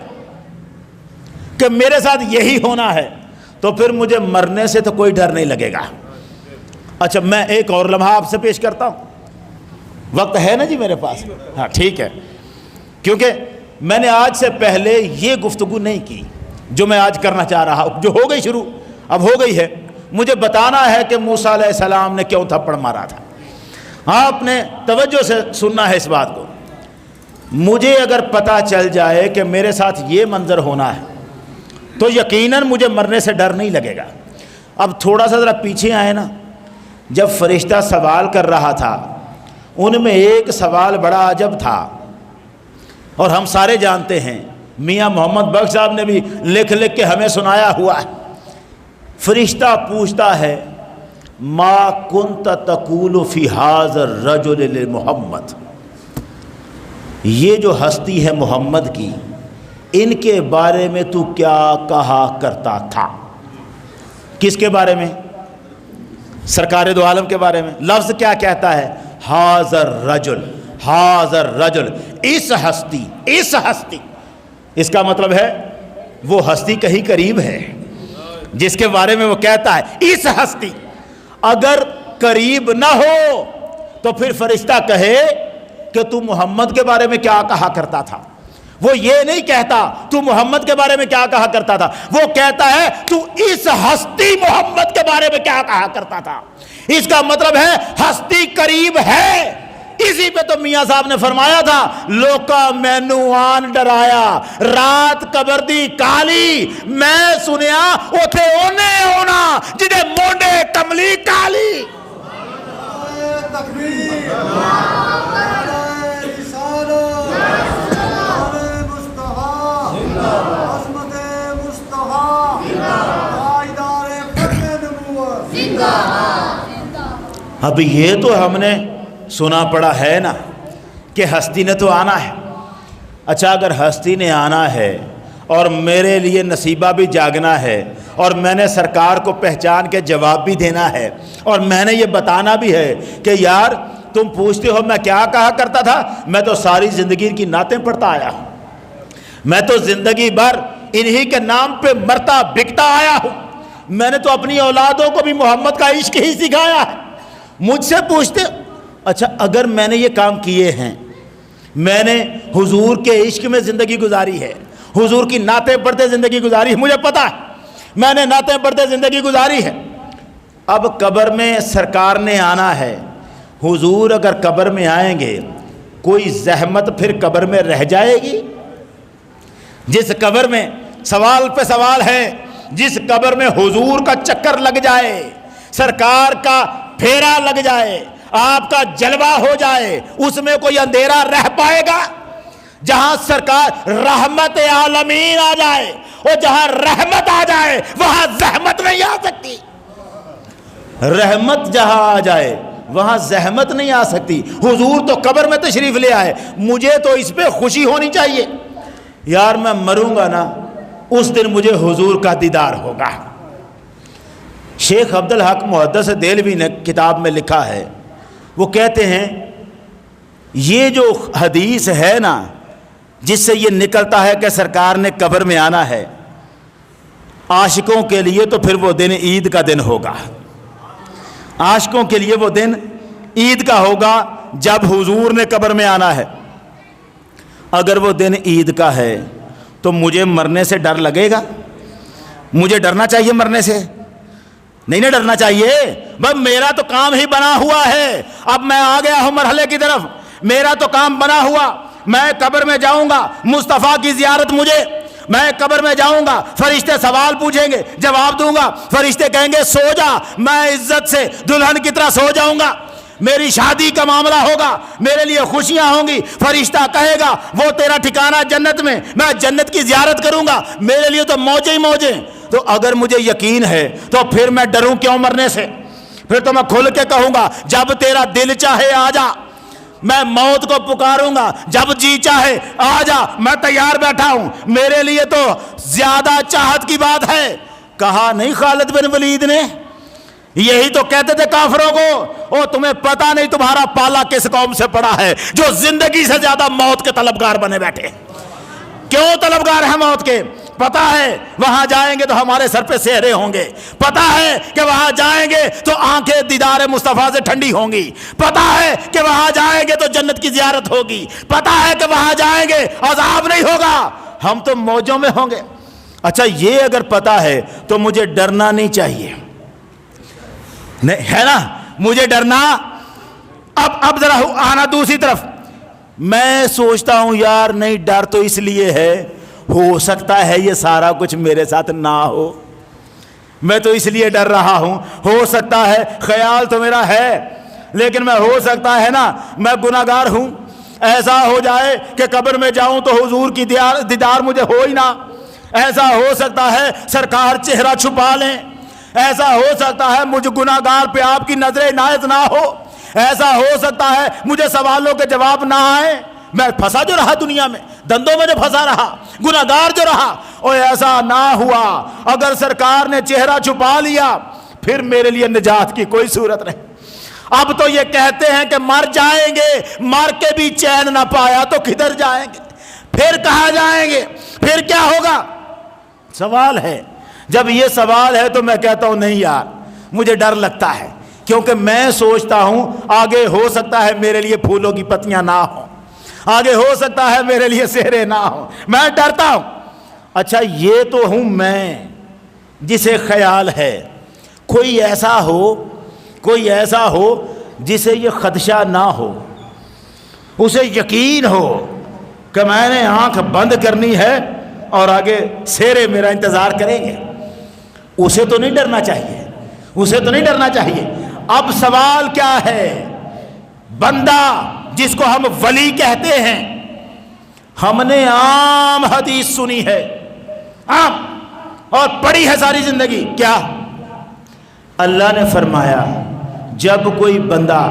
کہ میرے ساتھ یہی ہونا ہے تو پھر مجھے مرنے سے تو کوئی ڈر نہیں لگے گا۔ اچھا میں ایک اور لمحہ آپ سے پیش کرتا ہوں، وقت ہے نا جی میرے پاس؟ ہاں ٹھیک ہے، کیونکہ میں نے آج سے پہلے یہ گفتگو نہیں کی جو میں آج کرنا چاہ رہا ہوں، جو ہو گئی شروع، اب ہو گئی ہے۔ مجھے بتانا ہے کہ موسیٰ علیہ السلام نے کیوں تھپڑ مارا تھا۔ آپ نے توجہ سے سننا ہے اس بات کو۔ مجھے اگر پتہ چل جائے کہ میرے ساتھ یہ منظر ہونا ہے تو یقیناً مجھے مرنے سے ڈر نہیں لگے گا۔ اب تھوڑا سا ذرا پیچھے آئے نا، جب فرشتہ سوال کر رہا تھا ان میں ایک سوال بڑا عجب تھا، اور ہم سارے جانتے ہیں، میاں محمد بخش صاحب نے بھی لکھ لکھ کے ہمیں سنایا ہوا ہے۔ فرشتہ پوچھتا ہے ما کنت تقول فی ھذا الرجل لمحمد، یہ جو ہستی ہے محمد کی، ان کے بارے میں تو کیا کہا کرتا تھا؟ کس کے بارے میں؟ سرکار دو عالم کے بارے میں. لفظ کیا کہتا ہے؟ حاضر رجل، حاضر رجل، اس ہستی، اس ہستی. اس کا مطلب ہے وہ ہستی کہیں قریب ہے جس کے بارے میں وہ کہتا ہے اس ہستی. اگر قریب نہ ہو تو پھر فرشتہ کہے کہ تو محمد کے بارے میں کیا کہا کرتا تھا. وہ یہ نہیں کہتا تو محمد کے بارے میں کیا کہا کرتا تھا، وہ کہتا ہے تو اس ہستی محمد کے بارے میں کیا کہا کرتا تھا. اس کا مطلب ہے ہستی قریب ہے. اسی پہ تو میاں صاحب نے فرمایا تھا لوکا مینو آن ڈرایا رات قبر دی کالی، میں سنیا اوتھے اونے ہونا جدے مونڈے کملی کالی. اب یہ تو ہم نے سنا پڑا ہے نا کہ ہستی نے تو آنا ہے. اچھا اگر ہستی نے آنا ہے اور میرے لیے نصیبہ بھی جاگنا ہے اور میں نے سرکار کو پہچان کے جواب بھی دینا ہے اور میں نے یہ بتانا بھی ہے کہ یار تم پوچھتے ہو میں کیا کہا کرتا تھا، میں تو ساری زندگی کی نعتیں پڑھتا آیا ہوں، میں تو زندگی بھر انہی کے نام پہ مرتا بکتا آیا ہوں، میں نے تو اپنی اولادوں کو بھی محمد کا عشق ہی سکھایا ہے. مجھ سے پوچھتے اچھا اگر میں نے یہ کام کیے ہیں، میں نے حضور کے عشق میں زندگی گزاری ہے، حضور کی نعتیں پڑھتے زندگی گزاری ہے، مجھے پتا ہے میں نے نعتیں پڑھتے زندگی گزاری ہے. اب قبر میں سرکار نے آنا ہے، حضور اگر قبر میں آئیں گے کوئی زحمت پھر قبر میں رہ جائے گی؟ جس قبر میں سوال پہ سوال ہے، جس قبر میں حضور کا چکر لگ جائے، سرکار کا پھیرا لگ جائے، آپ کا جلوہ ہو جائے، اس میں کوئی اندھیرا رہ پائے گا؟ جہاں سرکار رحمت عالمین آ جائے اور جہاں رحمت آ جائے وہاں زحمت نہیں آ سکتی. رحمت جہاں آ جائے وہاں زحمت نہیں آ سکتی. حضور تو قبر میں تشریف لے آئے، مجھے تو اس پہ خوشی ہونی چاہیے. یار میں مروں گا نا اس دن مجھے حضور کا دیدار ہوگا. شیخ عبدالحق محدث دہلوی نے کتاب میں لکھا ہے، وہ کہتے ہیں یہ جو حدیث ہے نا جس سے یہ نکلتا ہے کہ سرکار نے قبر میں آنا ہے، عاشقوں کے لیے تو پھر وہ دن عید کا دن ہوگا. عاشقوں کے لیے وہ دن عید کا ہوگا جب حضور نے قبر میں آنا ہے. اگر وہ دن عید کا ہے تو مجھے مرنے سے ڈر لگے گا؟ مجھے ڈرنا چاہیے مرنے سے؟ نہیں نہ ڈرنا چاہیے. بس میرا تو کام ہی بنا ہوا ہے، اب میں آ گیا ہوں مرحلے کی طرف، میرا تو کام بنا ہوا. میں قبر میں جاؤں گا، مصطفیٰ کی زیارت مجھے، میں قبر میں جاؤں گا، فرشتے سوال پوچھیں گے، جواب دوں گا، فرشتے کہیں گے سو جا، میں عزت سے دلہن کی طرح سو جاؤں گا. میری شادی کا معاملہ ہوگا، میرے لیے خوشیاں ہوں گی، فرشتہ کہے گا وہ تیرا ٹھکانہ جنت میں، میں جنت کی زیارت کروں گا، میرے لیے تو موجیں ہی موجیں. تو اگر مجھے یقین ہے تو پھر میں ڈروں کیوں مرنے سے؟ پھر تو میں کھل کے کہوں گا جب تیرا دل چاہے آ جا. میں موت کو پکاروں گا، جب جی چاہے آ جا، میں تیار بیٹھا ہوں. میرے لیے تو زیادہ چاہت کی بات ہے. کہا نہیں خالد بن ولید نے؟ یہی تو کہتے تھے کافروں کو، او تمہیں پتہ نہیں تمہارا پالا کس قوم سے پڑا ہے جو زندگی سے زیادہ موت کے طلبگار بنے بیٹھے. کیوں طلبگار ہیں موت کے؟ پتہ ہے وہاں جائیں گے تو ہمارے سر پہ سہرے ہوں گے، پتہ ہے کہ وہاں جائیں گے تو آنکھیں دیدار مصطفیٰ سے ٹھنڈی ہوں گی، پتہ ہے کہ وہاں جائیں گے تو جنت کی زیارت ہوگی، پتہ ہے کہ وہاں جائیں گے عذاب نہیں ہوگا، ہم تو موجوں میں ہوں گے. اچھا یہ اگر پتہ ہے تو مجھے ڈرنا نہیں چاہیے، نہیں ہے نا؟ مجھے ڈرنا. اب ذرا آنا دوسری طرف. میں سوچتا ہوں یار نہیں ڈر تو اس لیے ہے ہو سکتا ہے یہ سارا کچھ میرے ساتھ نہ ہو، میں تو اس لیے ڈر رہا ہوں. ہو سکتا ہے خیال تو میرا ہے لیکن میں ہو سکتا ہے نا میں گناہگار ہوں، ایسا ہو جائے کہ قبر میں جاؤں تو حضور کی دیدار مجھے ہو ہی نہ. ایسا ہو سکتا ہے سرکار چہرہ چھپا لیں، ایسا ہو سکتا ہے مجھ گناہگار پہ آپ کی نظر عنایت نہ ہو، ایسا ہو سکتا ہے مجھے سوالوں کے جواب نہ آئے. میں پھنسا جو رہا دنیا میں، دندوں میں جو پھنسا رہا، گناہگار جو رہا، اور ایسا نہ ہوا اگر سرکار نے چہرہ چھپا لیا پھر میرے لیے نجات کی کوئی صورت نہیں۔ اب تو یہ کہتے ہیں کہ مر جائیں گے، مر کے بھی چین نہ پایا تو کدھر جائیں گے، پھر کہاں جائیں گے، پھر کیا ہوگا؟ سوال ہے۔ جب یہ سوال ہے تو میں کہتا ہوں نہیں یار، مجھے ڈر لگتا ہے، کیونکہ میں سوچتا ہوں آگے ہو سکتا ہے میرے لیے پھولوں کی پتیاں نہ ہوں، آگے ہو سکتا ہے میرے لیے سہرے نہ ہوں، میں ڈرتا ہوں۔ اچھا یہ تو ہوں میں جسے خیال ہے، کوئی ایسا ہو جسے یہ خدشہ نہ ہو، اسے یقین ہو کہ میں نے آنکھ بند کرنی ہے اور آگے سہرے میرا انتظار کریں گے، اسے تو نہیں ڈرنا چاہیے، اسے تو نہیں ڈرنا چاہیے۔ اب سوال کیا ہے؟ بندہ جس کو ہم ولی کہتے ہیں، ہم نے عام حدیث سنی ہے، عام، اور پڑھی ہے ساری زندگی، کیا؟ اللہ نے فرمایا جب کوئی بندہ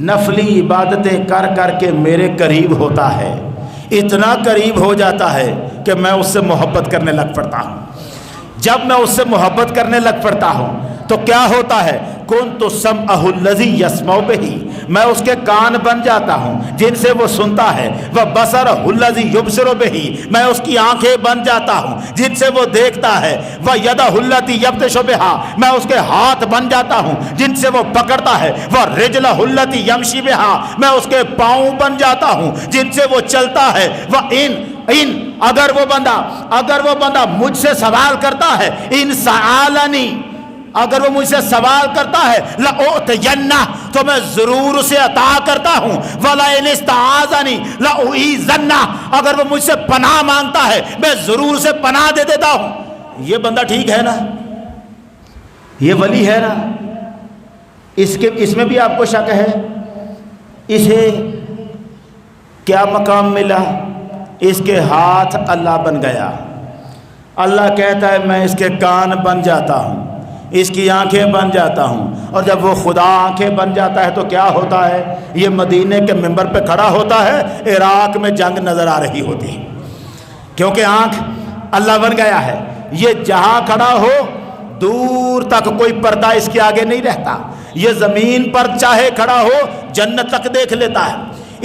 نفلی عبادتیں کر کر کے میرے قریب ہوتا ہے، اتنا قریب ہو جاتا ہے کہ میں اس سے محبت کرنے لگ پڑتا ہوں۔ جب میں اس سے محبت کرنے لگ پڑتا ہوں تو کیا ہوتا ہے؟ کنت سمعہ الذی یسمع بہ، میں اس کے کان بن جاتا ہوں جن سے وہ سنتا ہے، وبصرہ الذی یبصر بہ، میں اس کی آنکھیں بن جاتا ہوں جن سے وہ دیکھتا ہے، ویدہ التی یبطش بہا، میں اس کے ہاتھ بن جاتا ہوں جن سے وہ پکڑتا ہے، ورجلہ التی یمشی بہا، میں اس کے پاؤں بن جاتا ہوں جن سے وہ چلتا ہے، اگر وہ بندہ مجھ سے سوال کرتا ہے، ان سآلنی، اگر وہ مجھ سے سوال کرتا ہے، لأعطینہ، تو میں ضرور اسے عطا کرتا ہوں، وَلَئِنِ اسْتَعَاذَنِی لَأُعِیذَنَّہ، اگر وہ مجھ سے پناہ مانگتا ہے میں ضرور اسے پناہ دے دیتا ہوں۔ یہ بندہ ٹھیک ہے نا؟ یہ ولی ہے نا؟ اس میں بھی آپ کو شک ہے؟ اسے کیا مقام ملا؟ اس کے ہاتھ اللہ بن گیا، اللہ کہتا ہے میں اس کے کان بن جاتا ہوں، اس کی آنکھیں بن جاتا ہوں، اور جب وہ خدا آنکھیں بن جاتا ہے تو کیا ہوتا ہے؟ یہ مدینے کے منبر پہ کھڑا ہوتا ہے، عراق میں جنگ نظر آ رہی ہوتی ہے، کیونکہ آنکھ اللہ بن گیا ہے۔ یہ جہاں کھڑا ہو دور تک کوئی پردہ اس کے آگے نہیں رہتا، یہ زمین پر چاہے کھڑا ہو جنت تک دیکھ لیتا ہے،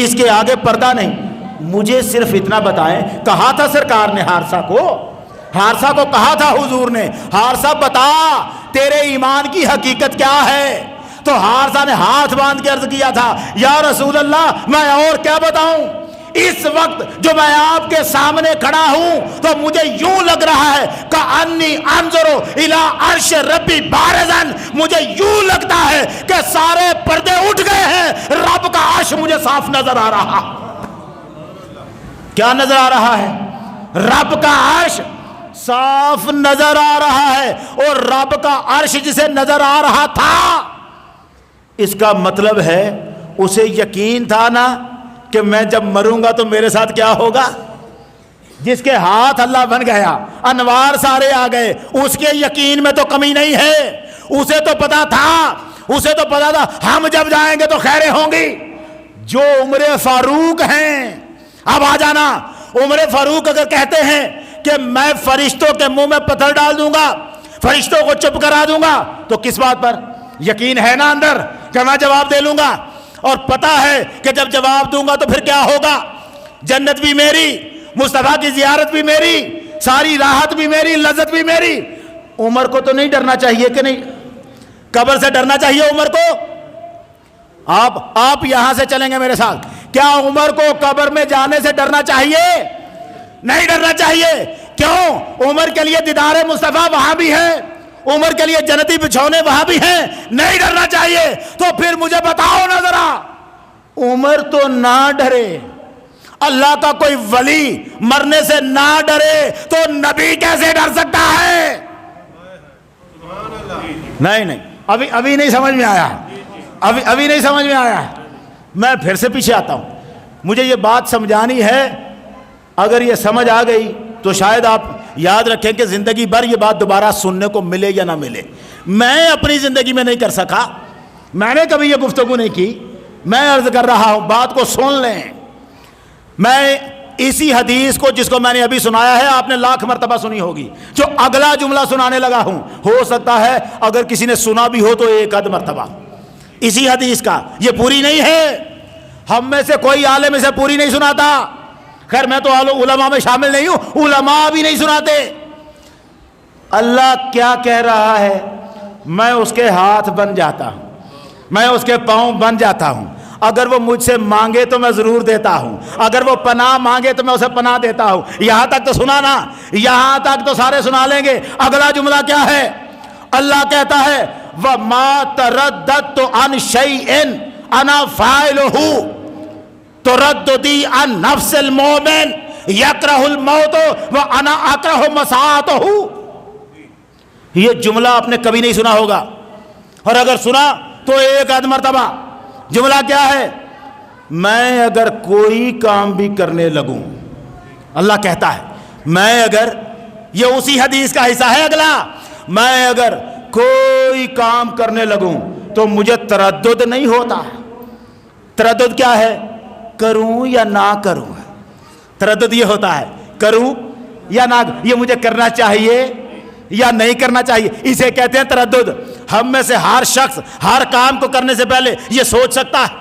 اس کے آگے پردہ نہیں۔ مجھے صرف اتنا بتائیں، کہا تھا سرکار نے حارثہ کو کہا تھا حضور نے، حارثہ بتا تیرے ایمان کی حقیقت کیا ہے؟ تو حارثہ نے ہاتھ باندھ کے عرض کیا تھا، یا رسول اللہ میں اور کیا بتاؤں، اس وقت جو میں آپ کے سامنے کھڑا ہوں تو مجھے یوں لگ رہا ہے کأنی انظر الی عرش ربی بارزن، مجھے یوں لگتا ہے کہ سارے پردے اٹھ گئے ہیں، رب کا عرش مجھے صاف نظر آ رہا۔ کیا نظر آ رہا ہے؟ رب کا عرش صاف نظر آ رہا ہے، اور رب کا عرش جسے نظر آ رہا تھا، اس کا مطلب ہے اسے یقین تھا نا کہ میں جب مروں گا تو میرے ساتھ کیا ہوگا۔ جس کے ہاتھ اللہ بن گیا، انوار سارے آ گئے، اس کے یقین میں تو کمی نہیں ہے، اسے تو پتا تھا ہم جب جائیں گے تو خیریں ہوں گی۔ جو عمر فاروق ہیں، اب آ جانا، عمر فاروق اگر کہتے ہیں کہ میں فرشتوں کے منہ میں پتھر ڈال دوں گا، فرشتوں کو چپ کرا دوں گا، تو کس بات پر یقین ہے نا اندر کہ میں جواب دے لوں گا، اور پتا ہے کہ جب جواب دوں گا تو پھر کیا ہوگا، جنت بھی میری، مصطفیٰ کی زیارت بھی میری، ساری راحت بھی میری، لذت بھی میری۔ عمر کو تو نہیں ڈرنا چاہیے کہ نہیں؟ قبر سے ڈرنا چاہیے عمر کو؟ آپ یہاں سے چلیں گے میرے ساتھ، کیا عمر کو قبر میں جانے سے ڈرنا چاہیے؟ نہیں ڈرنا چاہیے۔ کیوں؟ عمر کے لیے دیدار مصطفیٰ وہاں بھی ہے، عمر کے لیے جنتی بچھونے وہاں بھی ہیں، نہیں ڈرنا چاہیے۔ تو پھر مجھے بتاؤ نا ذرا، عمر تو نہ ڈرے، اللہ کا کوئی ولی مرنے سے نہ ڈرے تو نبی کیسے ڈر سکتا ہے؟ نہیں، ابھی نہیں سمجھ میں آیا، ابھی نہیں سمجھ میں آیا۔ میں پھر سے پیچھے آتا ہوں، مجھے یہ بات سمجھانی ہے، اگر یہ سمجھ آ گئی تو شاید آپ یاد رکھیں کہ زندگی بھر یہ بات دوبارہ سننے کو ملے یا نہ ملے۔ میں اپنی زندگی میں نہیں کر سکا، میں نے کبھی یہ گفتگو نہیں کی، میں عرض کر رہا ہوں، بات کو سن لیں۔ میں اسی حدیث کو جس کو میں نے ابھی سنایا ہے آپ نے لاکھ مرتبہ سنی ہوگی، جو اگلا جملہ سنانے لگا ہوں ہو سکتا ہے اگر کسی نے سنا بھی ہو تو ایک آدھ مرتبہ اسی حدیث کا، یہ پوری نہیں ہے، ہم میں سے کوئی عالم اسے پوری نہیں سناتا، خیر میں تو علماء میں شامل نہیں ہوں، علماء بھی نہیں سناتے۔ اللہ کیا کہہ رہا ہے؟ میں اس کے ہاتھ بن جاتا ہوں، میں اس کے پاؤں بن جاتا ہوں، اگر وہ مجھ سے مانگے تو میں ضرور دیتا ہوں، اگر وہ پناہ مانگے تو میں اسے پناہ دیتا ہوں۔ یہاں تک تو سنا نا، یہاں تک تو سارے سنا لیں گے۔ اگلا جملہ کیا ہے؟ اللہ کہتا ہے وَمَا تَرَدَّدْتُ عَنْ شَيْءٍ أَنَا فَاعِلُهُ تَرَدُّدِي عَنْ نَفْسِ الْمُؤْمِنِ يَكْرَهُ الْمَوْتَ وَأَنَا أَكْرَهُ مَسَاءَتَهُ۔ یہ جملہ آپ نے کبھی نہیں سنا ہوگا، اور اگر سنا تو ایک آدھ مرتبہ۔ جملہ کیا ہے؟ میں اگر کوئی کام بھی کرنے لگوں، اللہ کہتا ہے میں اگر، یہ اسی حدیث کا حصہ ہے اگلا، میں اگر کوئی کام کرنے لگوں تو مجھے تردد نہیں ہوتا۔ تردد کیا ہے؟ کروں یا نہ کروں۔ تردد یہ ہوتا ہے کروں یا نہ، یہ مجھے کرنا چاہیے یا نہیں کرنا چاہیے، اسے کہتے ہیں تردد۔ ہم میں سے ہر شخص ہر کام کو کرنے سے پہلے یہ سوچ سکتا ہے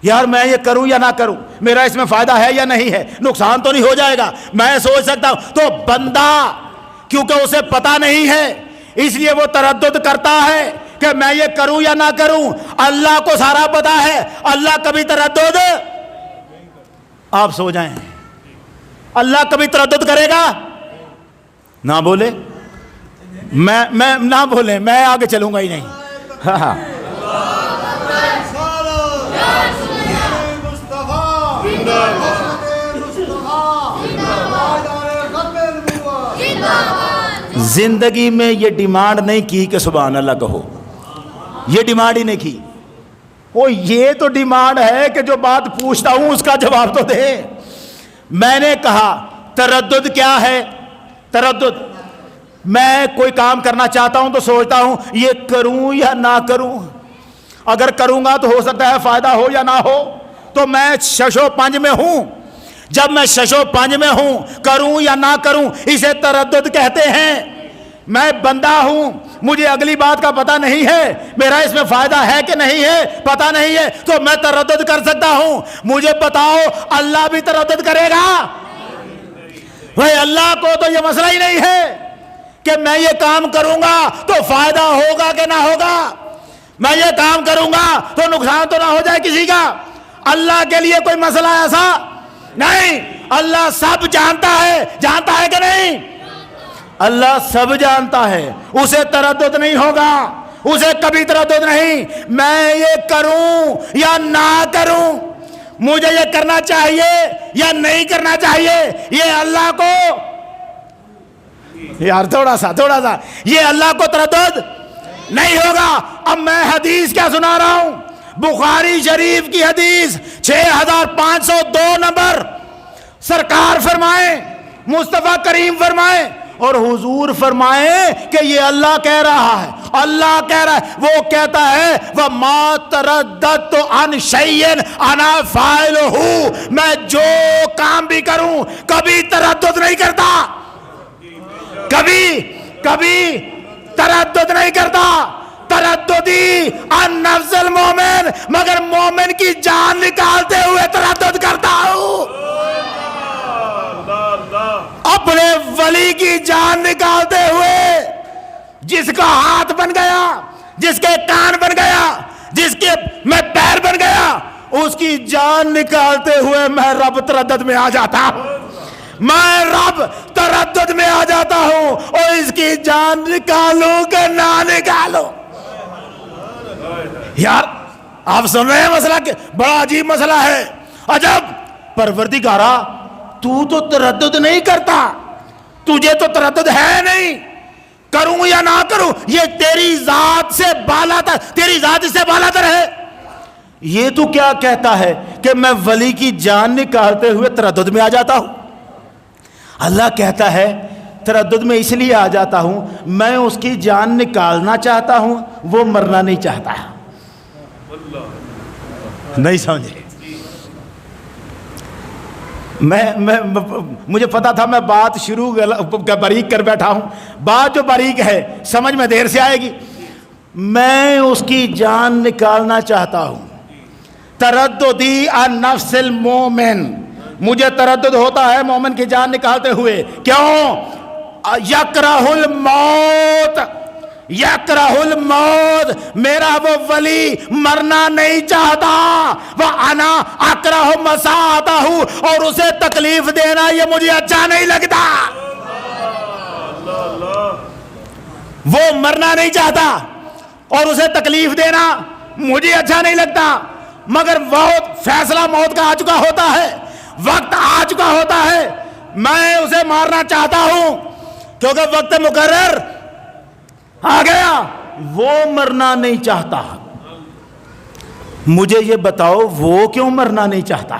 یار میں یہ کروں یا نہ کروں، میرا اس میں فائدہ ہے یا نہیں ہے، نقصان تو نہیں ہو جائے گا، میں سوچ سکتا ہوں۔ تو بندہ کیونکہ اسے پتہ نہیں ہے اس لیے وہ تردد کرتا ہے کہ میں یہ کروں یا نہ کروں۔ اللہ کو سارا پتہ ہے، اللہ کبھی تردد، آپ سو جائیں، اللہ کبھی تردد کرے گا؟ نہ بولے، میں نہ بولیں، میں آگے چلوں گا ہی نہیں۔ ہاں زندگی میں یہ ڈیمانڈ نہیں کی کہ سبحان اللہ کہو، یہ ڈیمانڈ ہی نہیں کی۔ وہ یہ تو ڈیمانڈ ہے کہ جو بات پوچھتا ہوں اس کا جواب تو دے۔ میں نے کہا تردد کیا ہے؟ تردد، میں کوئی کام کرنا چاہتا ہوں تو سوچتا ہوں یہ کروں یا نہ کروں، اگر کروں گا تو ہو سکتا ہے فائدہ ہو یا نہ ہو، تو میں شش و پنج میں ہوں۔ جب میں شش و پنج میں ہوں، کروں یا نہ کروں، اسے تردد کہتے ہیں۔ میں بندہ ہوں، مجھے اگلی بات کا پتہ نہیں ہے، میرا اس میں فائدہ ہے کہ نہیں ہے پتہ نہیں ہے، تو میں تردد کر سکتا ہوں۔ مجھے بتاؤ اللہ بھی تردد کرے گا؟ بھائی اللہ کو تو یہ مسئلہ ہی نہیں ہے کہ میں یہ کام کروں گا تو فائدہ ہوگا کہ نہ ہوگا، میں یہ کام کروں گا تو نقصان تو نہ ہو جائے کسی کا۔ اللہ کے لیے کوئی مسئلہ ایسا نہیں، اللہ سب جانتا ہے، جانتا ہے کہ نہیں؟ اللہ سب جانتا ہے، اسے تردد نہیں ہوگا، اسے کبھی تردد نہیں۔ میں یہ کروں یا نہ کروں، مجھے یہ کرنا چاہیے یا نہیں کرنا چاہیے، یہ اللہ کو، یار تھوڑا سا یہ اللہ کو تردد نہیں ہوگا۔ اب میں حدیث کیا سنا رہا ہوں؟ بخاری شریف کی حدیث 6502 نمبر، سرکار فرمائیں، مصطفیٰ کریم فرمائیں اور حضور فرمائیں کہ یہ اللہ کہہ رہا ہے، اللہ کہہ رہا ہے، وہ کہتا ہے وَمَا تَرَدَّدْتُ عَنْ شَيْءٍ أَنَا فَاعِلُهُ، میں جو کام بھی کروں کبھی تردد نہیں کرتا، کبھی تردد نہیں کرتا۔ ترددی عن نفس المومن، مگر مومن کی جان نکالتے ہوئے تردد کرتا ہوں، اپنے ولی کی جان نکالتے ہوئے، جس کا ہاتھ بن گیا، جس کے کان بن گیا، جس کے میں پیر بن گیا، اس کی جان نکالتے ہوئے میں رب تردد میں آ جاتا ہوں، میں رب تردد میں آ جاتا ہوں، اور اس کی جان نکالوں کہ نہ نکالوں۔ یار آپ سن رہے ہیں مسئلہ، بڑا عجیب مسئلہ ہے۔ عجب، پروردگارا تو تردد نہیں کرتا، تجھے تو تردد ہے نہیں، کروں یا نہ کروں، یہ تیری ذات سے بالا تر، تیری ذات اس سے بالا تر ہے۔ یہ تو کیا کہتا ہے کہ میں ولی کی جان نکالتے ہوئے تردد میں آ جاتا ہوں؟ اللہ کہتا ہے تردد میں اس لیے آ جاتا ہوں، میں اس کی جان نکالنا چاہتا ہوں، وہ مرنا نہیں چاہتا۔ نہیں سمجھے؟ مجھے پتا تھا میں بات شروع باریک کر بیٹھا ہوں. بات جو باریک ہے سمجھ میں دیر سے آئے گی. میں اس کی جان نکالنا چاہتا ہوں. ترددی عن نفس المومن, مجھے تردد ہوتا ہے مومن کی جان نکالتے ہوئے. کیوں؟ یکرہ الموت, یکرہ الموت, میرا وہ ولی مرنا نہیں چاہتا. وَأَنَا أَكْرَهُ مَسَاءَتَهُ, اور اسے تکلیف دینا یہ مجھے اچھا نہیں لگتا. وہ مرنا نہیں چاہتا اور اسے تکلیف دینا مجھے اچھا نہیں لگتا, مگر فیصلہ موت کا آ چکا ہوتا ہے, وقت آ چکا ہوتا ہے, میں اسے مارنا چاہتا ہوں کیونکہ وقت مقرر آ گیا. وہ مرنا نہیں چاہتا. مجھے یہ بتاؤ وہ کیوں مرنا نہیں چاہتا؟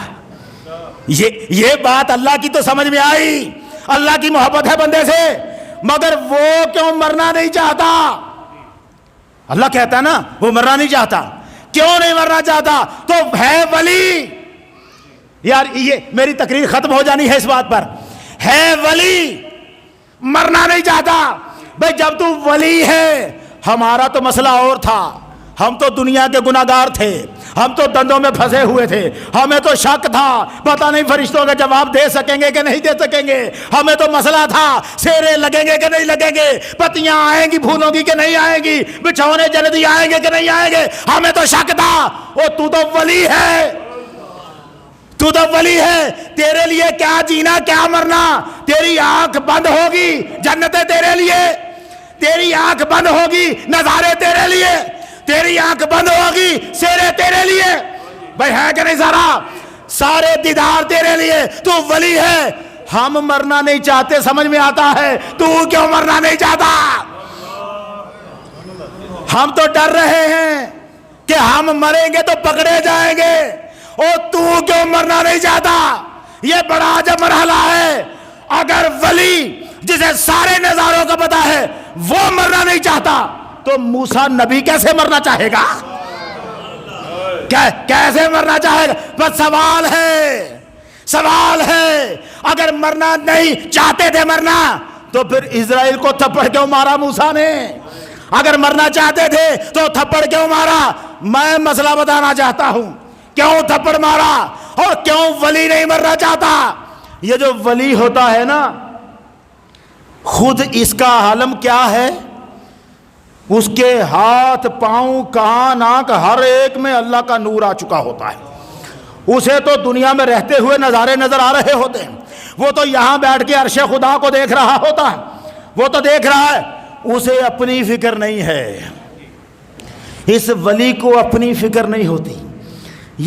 یہ بات اللہ کی تو سمجھ میں آئی, اللہ کی محبت ہے بندے سے, مگر وہ کیوں مرنا نہیں چاہتا؟ اللہ کہتا ہے نا وہ مرنا نہیں چاہتا. کیوں نہیں مرنا چاہتا؟ تو ہے ولی. یار یہ میری تقریر ختم ہو جانی ہے اس بات پر. ہے ولی, مرنا نہیں چاہتا. بھئی جب تو ولی ہے, ہمارا تو مسئلہ اور تھا. ہم تو دنیا کے گناہگار تھے, ہم تو دندوں میں پھنسے ہوئے تھے, ہمیں تو شک تھا پتہ نہیں فرشتوں کا جواب دے سکیں گے کہ نہیں دے سکیں گے. ہمیں تو مسئلہ تھا سیرے لگیں گے کہ نہیں لگیں گے, پتیاں آئیں گی پھولوں کی کہ نہیں آئیں گی, بچھونے جلدی آئیں گے کہ نہیں آئیں گے. ہمیں تو شک تھا. او تو ولی ہے, تو ولی ہے. تیرے لیے کیا جینا کیا مرنا, تیری آنکھ بند ہوگی جنتیں تیرے لیے, تیری آنکھ بند ہوگی نظارے تیرے لیے, تیری آنکھ بند ہوگی سیرے تیرے لیے. بھائی ہے کہ نہیں سارے دیدار تیرے لیے. تو ولی ہے. ہم مرنا نہیں چاہتے, سمجھ میں آتا ہے. تو کیوں مرنا نہیں چاہتا؟ ہم تو ڈر رہے ہیں کہ ہم مریں گے تو پکڑے جائیں گے. اور تو کیوں مرنا نہیں چاہتا؟ یہ بڑا عجب مرحلہ ہے. اگر ولی جسے سارے نظاروں کا پتہ ہے وہ مرنا نہیں چاہتا تو موسیٰ نبی کیسے مرنا چاہے گا؟ کیسے مرنا چاہے گا؟ بس سوال ہے. اگر مرنا نہیں چاہتے تھے مرنا تو پھر اسرائیل کو تھپڑ کیوں مارا موسیٰ نے؟ اگر مرنا چاہتے تھے تو تھپڑ کیوں مارا؟ میں مسئلہ بتانا چاہتا ہوں کیوں تھپڑ مارا اور کیوں ولی نہیں مرنا چاہتا. یہ جو ولی ہوتا ہے نا, خود اس کا عالم کیا ہے, اس کے ہاتھ پاؤں کان آنکھ ہر ایک میں اللہ کا نور آ چکا ہوتا ہے. اسے تو دنیا میں رہتے ہوئے نظارے نظر آ رہے ہوتے ہیں. وہ تو یہاں بیٹھ کے عرش خدا کو دیکھ رہا ہوتا ہے, وہ تو دیکھ رہا ہے, اسے اپنی فکر نہیں ہے. اس ولی کو اپنی فکر نہیں ہوتی.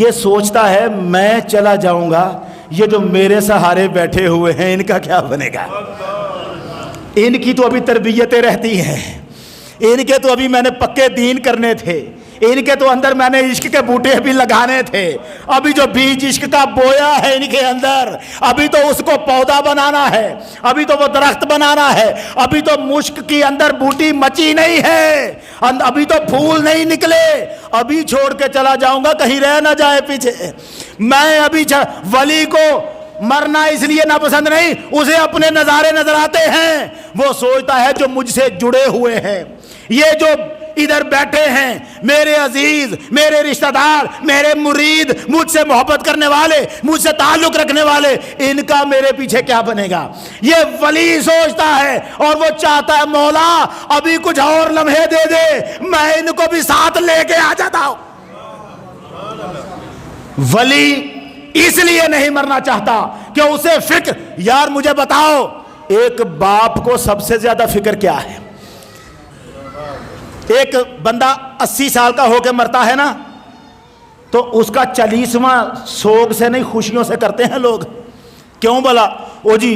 یہ سوچتا ہے میں چلا جاؤں گا, یہ جو میرے سہارے بیٹھے ہوئے ہیں ان کا کیا بنے گا. ان کی تو ابھی تربیتیں رہتی ہیں, ان کے تو ابھی میں نے پکے دین کرنے تھے, ان کے تو اندر میں نے عشق کے بوٹے بھی لگانے تھے. ابھی جو بیج عشق کا بویا ہے ان کے اندر, ابھی تو اس کو پودا بنانا ہے, ابھی تو وہ درخت بنانا ہے. ابھی تو مشک کی اندر بوٹی مچی نہیں ہے, ابھی تو پھول نہیں نکلے. ابھی چھوڑ کے چلا جاؤں گا کہیں رہ نہ جائے پیچھے. میں ابھی ولی کو مرنا اس لیے ناپسند نہیں, اسے اپنے نظارے نظر آتے ہیں. وہ سوچتا ہے جو مجھ سے جڑے ہوئے ہیں, یہ جو ادھر بیٹھے ہیں میرے عزیز, میرے رشتہ دار, میرے مرید, مجھ سے محبت کرنے والے, مجھ سے تعلق رکھنے والے, ان کا میرے پیچھے کیا بنے گا. یہ ولی سوچتا ہے اور وہ چاہتا ہے مولا ابھی کچھ اور لمحے دے دے, میں ان کو بھی ساتھ لے کے آ جاتا ہوں. ولی اس لیے نہیں مرنا چاہتا کہ اسے فکر, یار مجھے بتاؤ ایک باپ کو سب سے زیادہ فکر کیا ہے؟ ایک بندہ 80 سال کا ہو کے مرتا ہے نا تو اس کا 40واں سوگ سے نہیں خوشیوں سے کرتے ہیں لوگ. کیوں بلا؟ او جی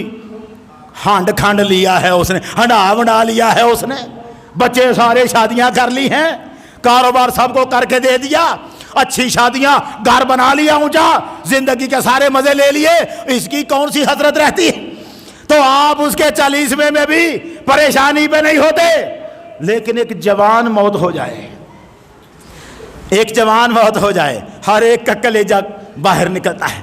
ہانڈ کھانڈ لیا ہے اس نے, ہنڈا ونڈا لیا ہے اس نے, بچے سارے شادیاں کر لی ہیں, کاروبار سب کو کر کے دے دیا, اچھی شادیاں, گھر بنا لیا اونچا, زندگی کے سارے مزے لے لیے, اس کی کون سی حسرت رہتی ہے؟ تو آپ اس کے 40ویں میں بھی پریشانی پہ نہیں ہوتے. لیکن ایک جوان موت ہو جائے, ایک جوان موت ہو جائے, ہر ایک کا کلیجہ باہر نکلتا ہے.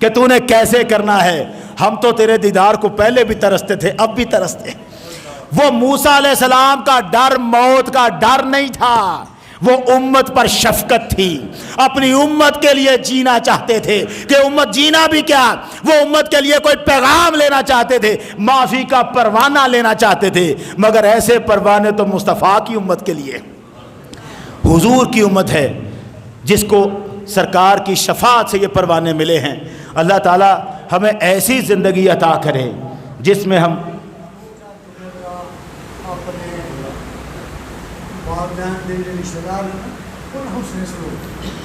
کہ تو نے کیسے کرنا ہے، ہم تو تیرے دیدار کو پہلے بھی ترستے تھے اب بھی ترستے۔ وہ موسیٰ علیہ السلام کا ڈر موت کا ڈر نہیں تھا، وہ امت پر شفقت تھی، اپنی امت کے لیے جینا چاہتے تھے کہ امت جینا بھی کیا، وہ امت کے لیے کوئی پیغام لینا چاہتے تھے، معافی کا پروانہ لینا چاہتے تھے، مگر ایسے پروانے تو مصطفیٰ کی امت کے لیے، حضور کی امت ہے جس کو سرکار کی شفاعت سے یہ پروانے ملے ہیں۔ اللہ تعالی ہمیں ایسی زندگی عطا کرے جس میں ہم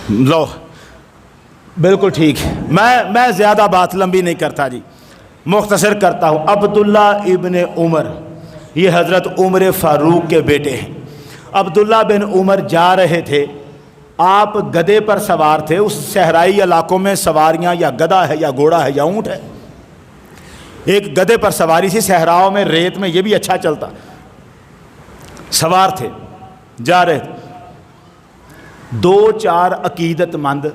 لو بالکل ٹھیک، میں زیادہ بات لمبی نہیں کرتا جی، مختصر کرتا ہوں۔ عبداللہ ابن عمر، یہ حضرت عمر فاروق کے بیٹے ہیں۔ عبداللہ بن عمر جا رہے تھے، آپ گدھے پر سوار تھے۔ اس صحرائی علاقوں میں سواریاں یا گدھا ہے یا گھوڑا ہے یا اونٹ ہے، ایک گدھے پر سواری تھی، صحراؤں میں ریت میں یہ بھی اچھا چلتا، سوار تھے جا رہے تھے، 2-4 عقیدت مند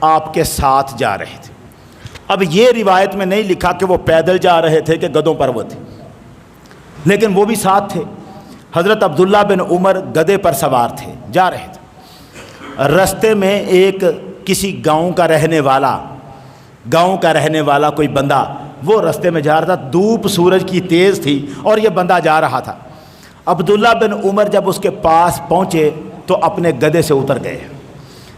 آپ کے ساتھ جا رہے تھے۔ اب یہ روایت میں نہیں لکھا کہ وہ پیدل جا رہے تھے کہ گدھوں پر وہ تھے، لیکن وہ بھی ساتھ تھے۔ حضرت عبداللہ بن عمر گدھے پر سوار تھے، جا رہے تھے۔ رستے میں ایک کسی گاؤں کا رہنے والا کوئی بندہ وہ رستے میں جا رہا تھا، دھوپ سورج کی تیز تھی اور یہ بندہ جا رہا تھا۔ عبداللہ بن عمر جب اس کے پاس پہنچے تو اپنے گدھے سے اتر گئے،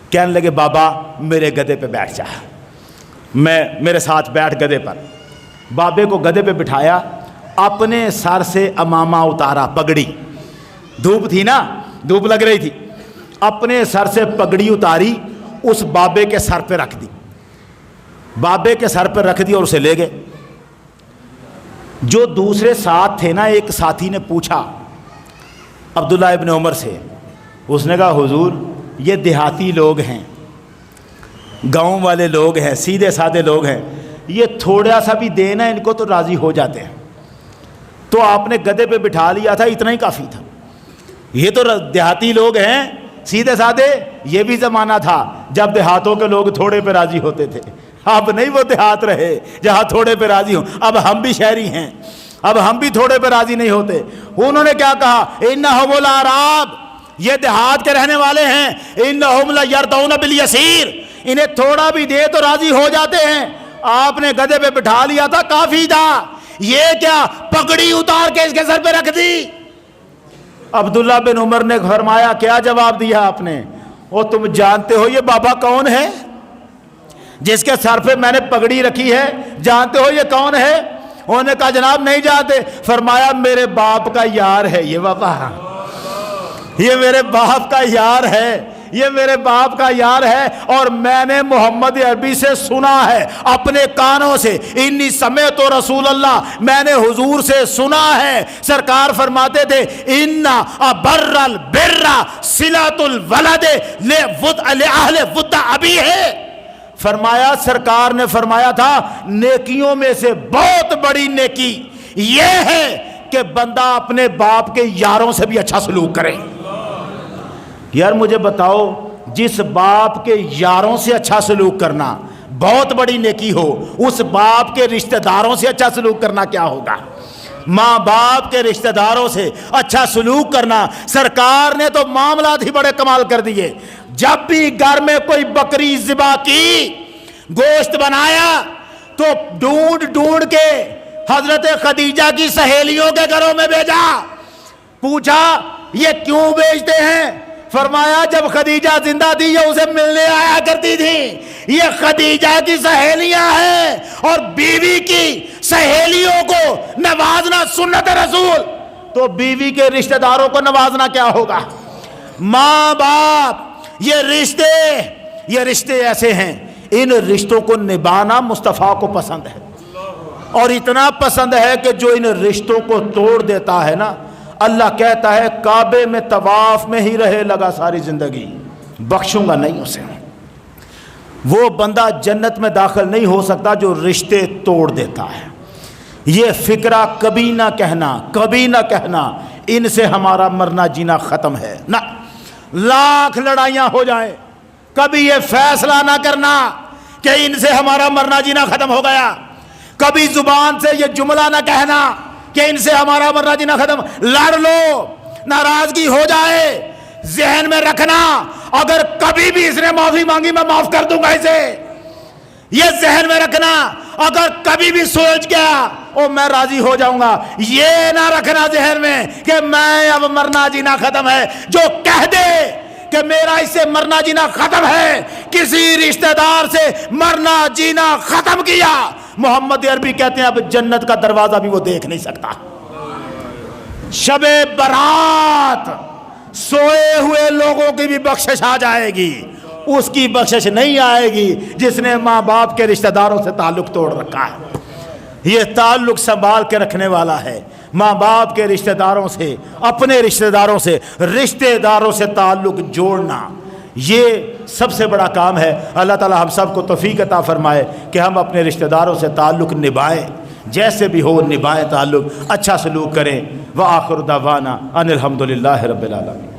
کہنے لگے بابا میرے گدھے پہ بیٹھ جا، میرے ساتھ بیٹھ گدھے پر۔ بابے کو گدھے پہ بٹھایا، اپنے سر سے امامہ اتارا، پگڑی، دھوپ تھی نا، دھوپ لگ رہی تھی، اپنے سر سے پگڑی اتاری، اس بابے کے سر پہ رکھ دی، بابے کے سر پہ رکھ دی اور اسے لے گئے۔ جو دوسرے ساتھ تھے نا، ایک ساتھی نے پوچھا عبداللہ ابن عمر سے، اس نے کہا حضور یہ دیہاتی لوگ ہیں، گاؤں والے لوگ ہیں، سیدھے سادے لوگ ہیں، یہ تھوڑا سا بھی دینا ان کو تو راضی ہو جاتے ہیں، تو آپ نے گدھے پہ بٹھا لیا تھا، اتنا ہی کافی تھا۔ یہ تو دیہاتی لوگ ہیں سیدھے سادے، یہ بھی زمانہ تھا جب دیہاتوں کے لوگ تھوڑے پہ راضی ہوتے تھے، اب نہیں وہ دیہات رہے جہاں تھوڑے پہ راضی ہوں، اب ہم بھی شہری ہیں، اب ہم بھی تھوڑے پہ راضی نہیں ہوتے۔ انہوں نے کیا کہا، انہم الاعراب، یہ دیہات کے رہنے والے ہیں، انہم لیرضون بالیسیر، انہیں تھوڑا بھی دے تو راضی ہو جاتے ہیں۔ آپ نے گدھے پہ بٹھا لیا تھا، کافی تھا، یہ کیا پگڑی اتار کے اس کے سر پہ رکھ دی۔ عبداللہ بن عمر نے فرمایا کیا جواب دیا آپ نے، وہ تم جانتے ہو یہ بابا کون ہے جس کے سر پہ میں نے پگڑی رکھی ہے، جانتے ہو یہ کون ہے؟ انہوں نے کہا جناب نہیں جانتے۔ فرمایا میرے باپ کا یار ہے یہ بابا، یہ میرے باپ کا یار ہے، یہ میرے باپ کا یار ہے، اور میں نے محمد عربی سے سنا ہے اپنے کانوں سے، انی سمعت رسول اللہ، میں نے حضور سے سنا ہے، سرکار فرماتے تھے ان ابر البر صلۃ الولد لأہل ود ابی ہے۔ فرمایا سرکار نے فرمایا تھا نیکیوں میں سے بہت بڑی نیکی یہ ہے کہ بندہ اپنے باپ کے یاروں سے بھی اچھا سلوک کرے۔ یار مجھے بتاؤ، جس باپ کے یاروں سے اچھا سلوک کرنا بہت بڑی نیکی ہو، اس باپ کے رشتہ داروں سے اچھا سلوک کرنا کیا ہوگا؟ ماں باپ کے رشتہ داروں سے اچھا سلوک کرنا، سرکار نے تو معاملات ہی بڑے کمال کر دیے۔ جب بھی گھر میں کوئی بکری ذبح کی، گوشت بنایا، تو ڈھونڈ ڈھونڈ کے حضرت خدیجہ کی سہیلیوں کے گھروں میں بھیجا، پوچھا یہ کیوں بیچتے ہیں؟ فرمایا جب خدیجہ زندہ تھی یہ اسے ملنے آیا کرتی تھی، یہ خدیجہ کی سہیلیاں ہیں، اور بیوی کی سہیلیوں کو نوازنا سنت رسول، تو بیوی کے رشتہ داروں کو نوازنا کیا ہوگا؟ ماں باپ، یہ رشتے ایسے ہیں، ان رشتوں کو نبھانا مصطفیٰ کو پسند ہے، اور اتنا پسند ہے کہ جو ان رشتوں کو توڑ دیتا ہے نا، اللہ کہتا ہے کعبے میں طواف میں ہی رہے لگا ساری زندگی، بخشوں گا نہیں اسے۔ وہ بندہ جنت میں داخل نہیں ہو سکتا جو رشتے توڑ دیتا ہے۔ یہ فکرہ کبھی نہ کہنا ان سے ہمارا مرنا جینا ختم ہے، نہ لاکھ لڑائیاں ہو جائیں، کبھی یہ فیصلہ نہ کرنا کہ ان سے ہمارا مرنا جینا ختم ہو گیا. کبھی زبان سے یہ جملہ نہ کہنا کہ ان سے ہمارا مرنا جینا ختم. لڑ لو، ناراضگی ہو جائے، ذہن میں رکھنا اگر کبھی بھی اس نے معافی مانگی میں معاف کر دوں گا اسے. یہ ذہن میں رکھنا اگر کبھی بھی سوچ گیا او میں راضی ہو جاؤں گا، یہ نہ رکھنا ذہن میں کہ میں اب مرنا جینا ختم ہے. جو کہہ دے کہ میرا اس سے مرنا جینا ختم ہے، کسی رشتہ دار سے مرنا جینا ختم کیا، محمد عربی کہتے ہیں اب جنت کا دروازہ بھی وہ دیکھ نہیں سکتا. شب برات سوئے ہوئے لوگوں کی بھی بخشش آ جائے گی، اس کی بخشش نہیں آئے گی جس نے ماں باپ کے رشتہ داروں سے تعلق توڑ رکھا ہے. یہ تعلق سنبھال کے رکھنے والا ہے. ماں باپ کے رشتہ داروں سے، اپنے رشتہ داروں سے تعلق جوڑنا، یہ سب سے بڑا کام ہے. اللہ تعالی ہم سب کو توفیق عطا فرمائے کہ ہم اپنے رشتہ داروں سے تعلق نبھائیں، جیسے بھی ہو نبھائیں تعلق، اچھا سلوک کریں. وآخر دعوانا ان الحمدللہ رب العالمین.